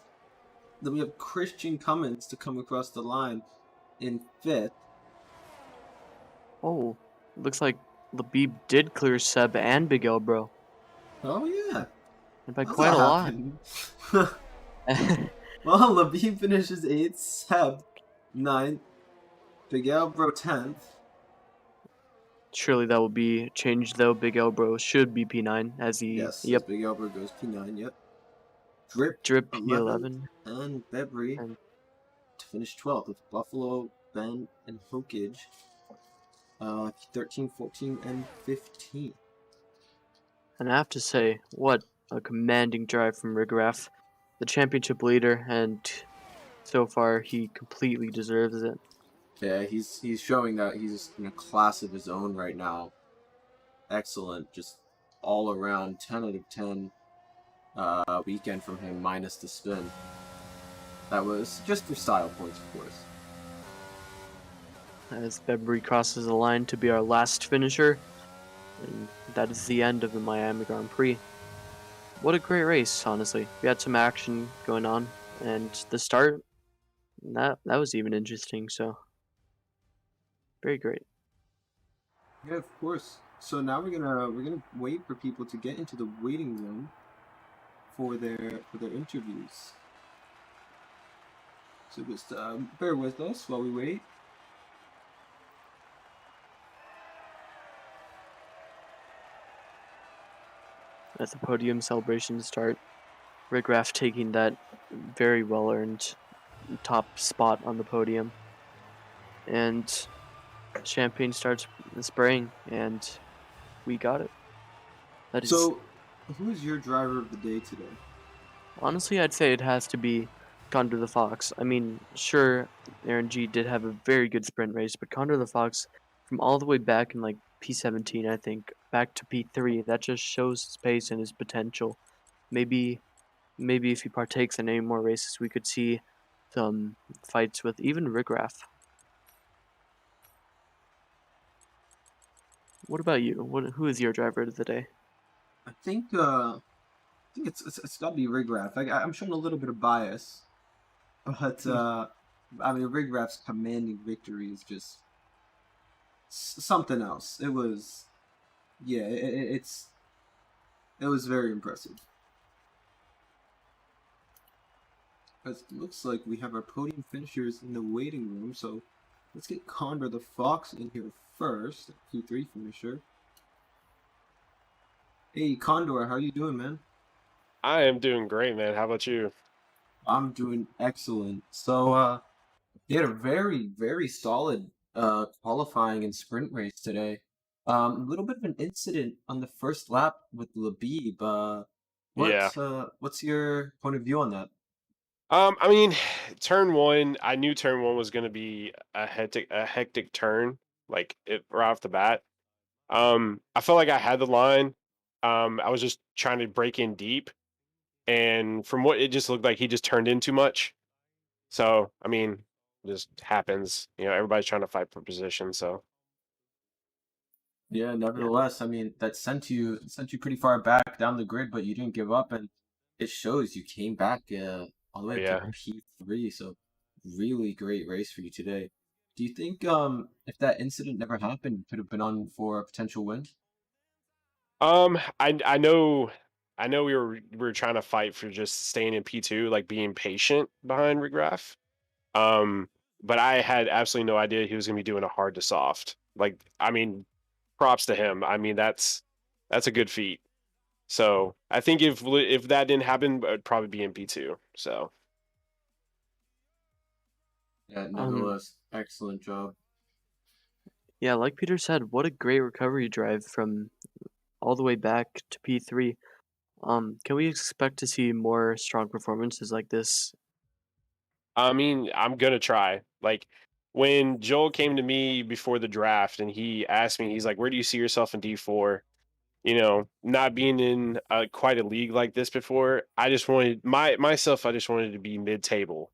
Then we have Christian Cummins to come across the line in 5th. Oh, looks like Labib did clear Seb and Big L, bro. Oh yeah, and by quite a lot. Well, Labib finishes 8th, Seb 9th, Big L bro 10th. Surely that will be changed though. Big L bro should be P9 as he. Yes, yep. Big L bro goes P9. Yep. Drip P11 and Bebry to finish 12th with Buffalo, Ben, and Hokage. 13, 14, and 15. And I have to say, what a commanding drive from Rigraff, the championship leader, and so far he completely deserves it. Yeah, he's showing that he's in a class of his own right now. Excellent, just all around 10 out of 10 weekend from him minus the spin. That was just for style points, of course. As February crosses the line to be our last finisher. And that is the end of the Miami Grand Prix. What a great race, honestly. We had some action going on, and the start, that was even interesting, so very great. Yeah, of course. So now we're gonna wait for people to get into the waiting room for their interviews. So just bear with us while we wait. As the podium celebrations start, Rick Raff taking that very well earned top spot on the podium. And champagne starts spraying, and we got it. That is, So, who is your driver of the day today? honestly, I'd say it has to be Condor the Fox. I mean, sure, Aaron G did have a very good sprint race, but Condor the Fox, from all the way back in like P17, I think, back to P3, that just shows his pace and his potential. Maybe, maybe if he partakes in any more races, we could see some fights with even Rick Raff. What about you? Who is your driver of the day? I think it's gotta be Rigraff. I'm showing a little bit of bias, but I mean Rigraff's commanding victory is just something else. It was, yeah, it was very impressive. It looks like we have our podium finishers in the waiting room, so let's get Condor the Fox in here first, Q3 finisher. Hey Condor, how you doing, man? I am doing great, man. How about you? I'm doing excellent. So, they had a very, very solid qualifying and sprint race today. A little bit of an incident on the first lap with Labib. Yeah. What's your point of view on that? I mean, turn one, I knew turn one was gonna be a hectic turn, like it right off the bat. I felt like I had the line. I was just trying to break in deep, and from what it just looked like he just turned in too much. So, I mean, just happens. Everybody's trying to fight for position, so Yeah, Yeah. nevertheless, I mean that sent you pretty far back down the grid, but you didn't give up, and it shows you came back all the way up to yeah. P3. So really great race for you today. Do you think if that incident never happened, you could have been on for a potential win? I know we were trying to fight for just staying in P2, like being patient behind Rigraff. Um, but I had absolutely no idea he was gonna be doing a hard to soft. Like, I mean, props to him. I mean, that's a good feat. So I think if that didn't happen, I'd probably be in P2. So Yeah, Um, nevertheless, excellent job. yeah, like Peter said, what a great recovery drive from all the way back to P3. Can we expect to see more strong performances like this? I mean, I'm gonna try. Like when Joel came to me before the draft and he asked me, he's like, "Where do you see yourself in D4?" Not being in quite a league like this before, I just wanted myself. I just wanted to be mid-table.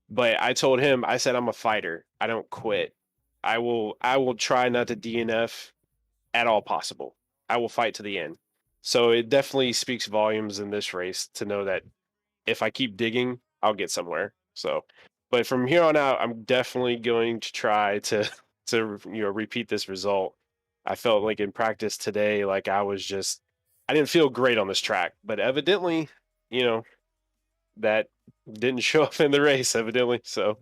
But I told him, I said, I'm a fighter. I don't quit. I will try not to DNF at all possible. I will fight to the end. So it definitely speaks volumes in this race to know that if I keep digging, I'll get somewhere. So, but from here on out, I'm definitely going to try to repeat this result. I felt like in practice today, like I didn't feel great on this track, but evidently, you know, that didn't show up in the race, evidently. So,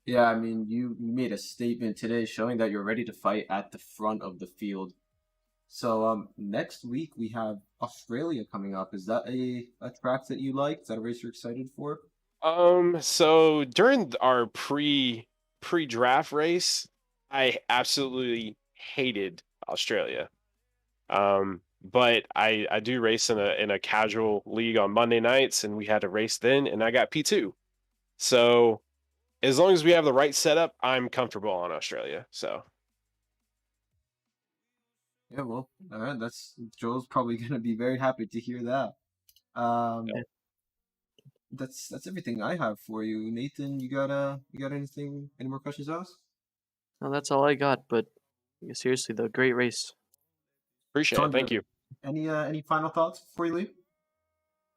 Yeah, I mean, you made a statement today showing that you're ready to fight at the front of the field. So, next week we have Australia coming up. Is that a track that you like? Is that a race you're excited for? so during our pre-draft race, I absolutely hated Australia. But I do race in a casual league on Monday nights, and we had a race then, and I got P2. So as long as we have the right setup, I'm comfortable on Australia. So Yeah, well, all right. That's Joel's probably gonna be very happy to hear that. Um, Yeah. that's everything I have for you. Nathan, you got anything? Any more questions to ask? No, that's all I got. But seriously, though, great race. Appreciate it. Thank Tundra, you. any final thoughts before you leave?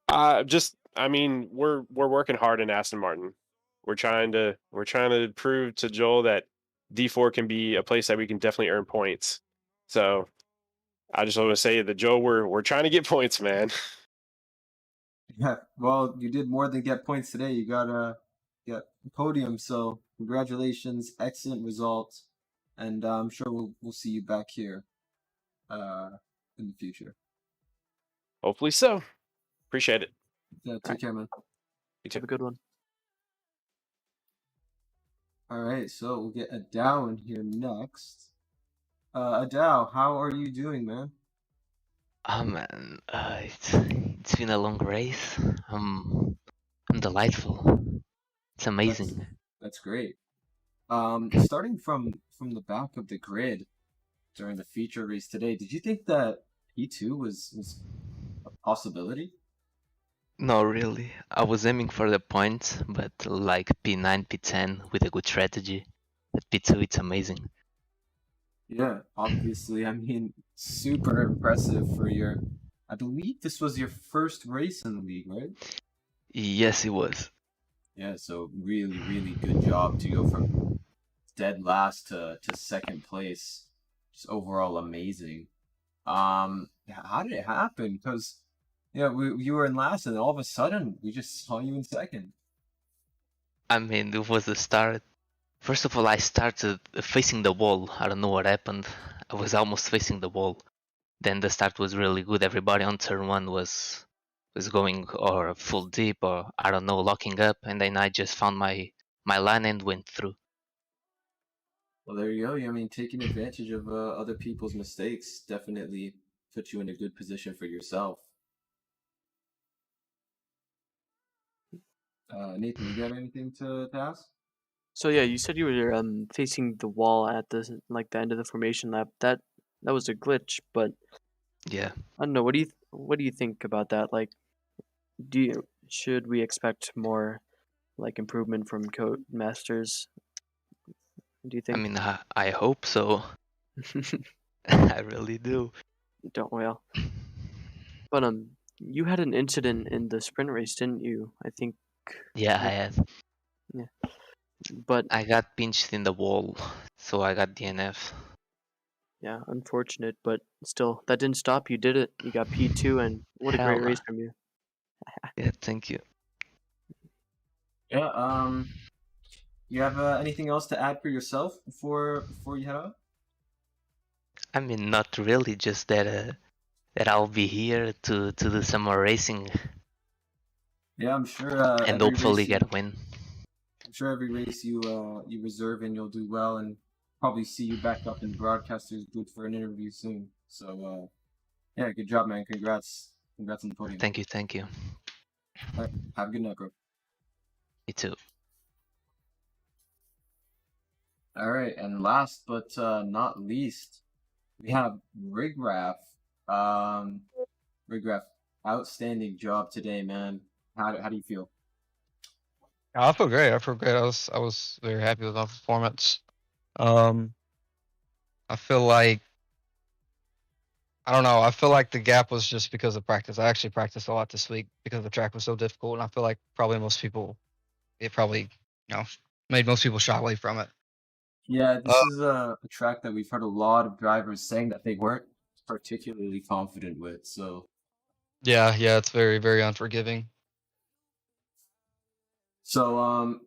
I mean, we're working hard in Aston Martin. We're trying to prove to Joel that D4 can be a place that we can definitely earn points. So I just want to say that Joel, we're trying to get points, man. Yeah, well, you did more than get points today. You got a podium, so congratulations, excellent results, and I'm sure we'll see you back here uh in the future. Hopefully so. Appreciate it. Yeah, take Alright. care, man. You too. Have a good one. All right, so we'll get Adao in here next. Adao, how are you doing, man? Oh man, it's been a long race. I'm delightful. It's amazing. That's great. Starting from the back of the grid during the feature race today, did you think that P2 was a possibility? No, really. I was aiming for the points, but like P9, P10 with a good strategy. But P2, it's amazing. Yeah, obviously. I mean, super impressive for your. I believe this was your first race in the league, right? Yes, it was. Yeah, so really, really good job to go from dead last to second place. Just overall amazing. How did it happen? Because you were in last, and all of a sudden we just saw you in second. I mean, it was the start. First of all, I started facing the wall. I don't know what happened. I was almost facing the wall. Then the start was really good. Everybody on turn one was going or full deep or I don't know, locking up, and then I just found my line and went through. Well, there you go. I mean, taking advantage of other people's mistakes definitely put you in a good position for yourself. Nathan, you got anything to ask? So yeah, you said you were facing the wall at the end of the formation lap. That was a glitch, but Yeah. I don't know. What do you think about that? Like, should we expect more like improvement from code masters? Do you I think? mean, I hope so. I really do. Don't well. But you had an incident in the sprint race, didn't you? I think. Yeah, I had. Yeah. But I got pinched in the wall, so I got DNF. yeah, unfortunate, but still, that didn't stop you, did it? You got P2, and what a Hell great no. race from you. Yeah, thank you. Yeah. You have anything else to add for yourself before you head out? I mean, not really, just that I'll be here to do some more racing Yeah, I'm sure. and Every hopefully race get a win. I'm sure every race you reserve and you'll do well, and probably see you back up in the broadcaster's booth for an interview soon. So yeah, good job, man. Congrats on the podium. Thank you, thank you. All right, have a good night, bro. Me too. All right, and last but not least, we have Rigraph. Rigraph, outstanding job today, man. How do you feel? I feel great. I feel great. I was very happy with my performance. Um, I feel like I don't know. I feel like the gap was just because of practice. I actually practiced a lot this week because the track was so difficult, and I feel like it probably made most people shy away from it. Yeah, this is a track that we've heard a lot of drivers saying that they weren't particularly confident with. So Yeah, it's very very unforgiving. So,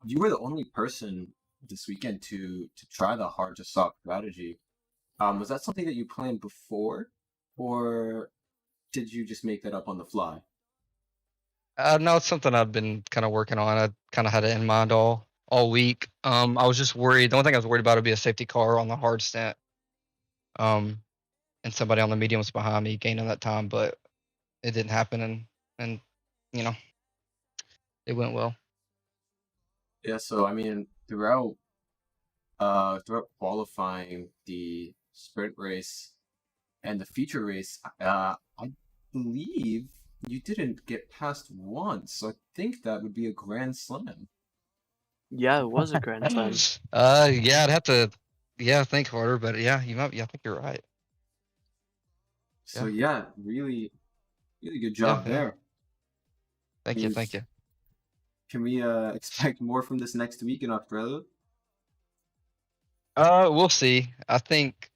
you were the only person this weekend to try the hard to soft strategy. Was that something that you planned before, or did you just make that up on the fly? No, it's something I've been kind of working on. I kind of had it in mind all week. I was just worried. The only thing I was worried about would be a safety car on the hard stint. And somebody on the medium was behind me gaining that time, but it didn't happen, and you know, it went well. Yeah, so I mean, throughout qualifying, the sprint race and the feature race, I believe you didn't get past once. So I think that would be a grand slam. Yeah, it was a grand slam. Yeah, I'd have to, yeah, think harder, but yeah, you might, yeah, I think you're right. So Yeah. yeah, really, really good job Yeah. there. Thank you, thank you. Can we expect more from this next week in Australia? We'll see. I think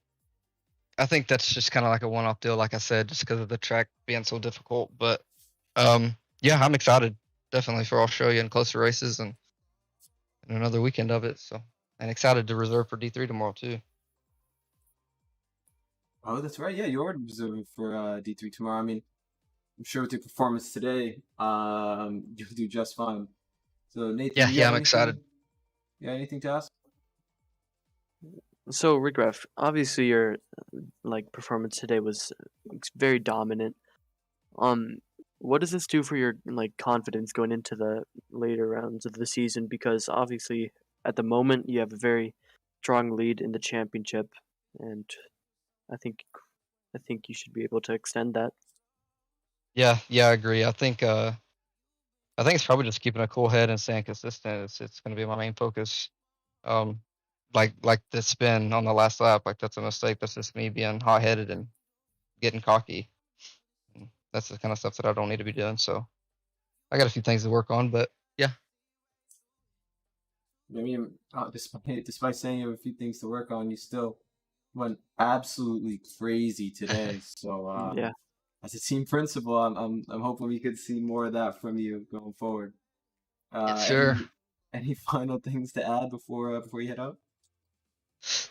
that's just kind of like a one-off deal, like I said, just because of the track being so difficult. But yeah, I'm excited definitely for Australia and closer races and another weekend of it. So, and excited to reserve for D3 tomorrow too. Oh, that's right. Yeah, you're reserving for D3 tomorrow. I mean, I'm sure with your performance today, you'll do just fine. So Nathan, Yeah, you yeah, got I'm excited. You got anything to ask? So, Rigref, obviously your like performance today was very dominant. What does this do for your like confidence going into the later rounds of the season? Because obviously, at the moment, you have a very strong lead in the championship, and I think you should be able to extend that. Yeah, I agree. I think it's probably just keeping a cool head and staying consistent. It's going to be my main focus. Um, like the spin on the last lap, like that's a mistake. That's just me being hot-headed and getting cocky. That's the kind of stuff that I don't need to be doing. So I got a few things to work on, but yeah. I mean, despite saying you have a few things to work on, you still went absolutely crazy today. So Yeah. as a team principal, I'm hoping we could see more of that from you going forward. Sure. Any final things to add before you head out?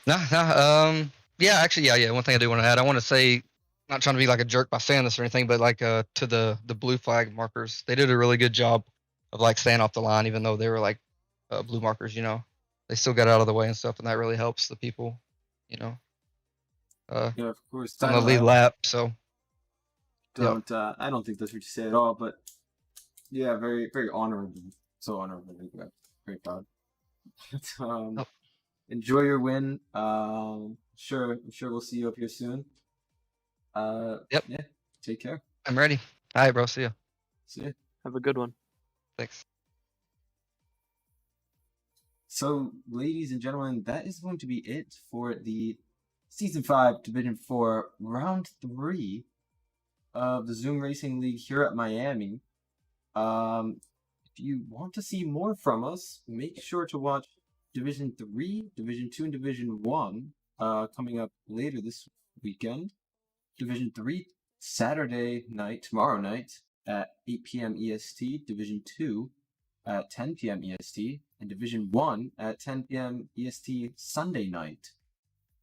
Nah. Yeah, actually, yeah. One thing I do want to add, I want to say, not trying to be like a jerk by saying this or anything, but like to the blue flag markers, they did a really good job of like staying off the line, even though they were like blue markers. They still got out of the way and stuff, and that really helps the people. Yeah, of course. On the lead lap. So don't I don't think that's what you say at all, but yeah, very very honorable. So honorable. Very proud. Enjoy your win. I'm sure we'll see you up here soon. Yep. Yeah. Take care. I'm ready. All right, bro. See ya. See ya. Have a good one. Thanks. So, ladies and gentlemen, that is going to be it for the Season 5 Division 4 Round 3 of the Zoom Racing League here at Miami. If you want to see more from us, make sure to watch Division 3, Division 2, and Division 1 coming up later this weekend. Division 3, Saturday night, tomorrow night at 8 p.m. EST. Division 2 at 10 p.m. EST. And Division 1 at 10 p.m. EST Sunday night.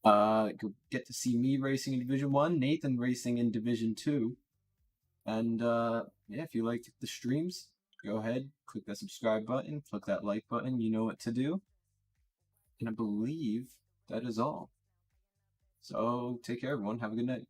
You'll get to see me racing in Division 1, Nathan racing in Division 2. And yeah, if you liked the streams, go ahead, click that subscribe button, click that like button, you know what to do. And I believe that is all. So take care, everyone. Have a good night.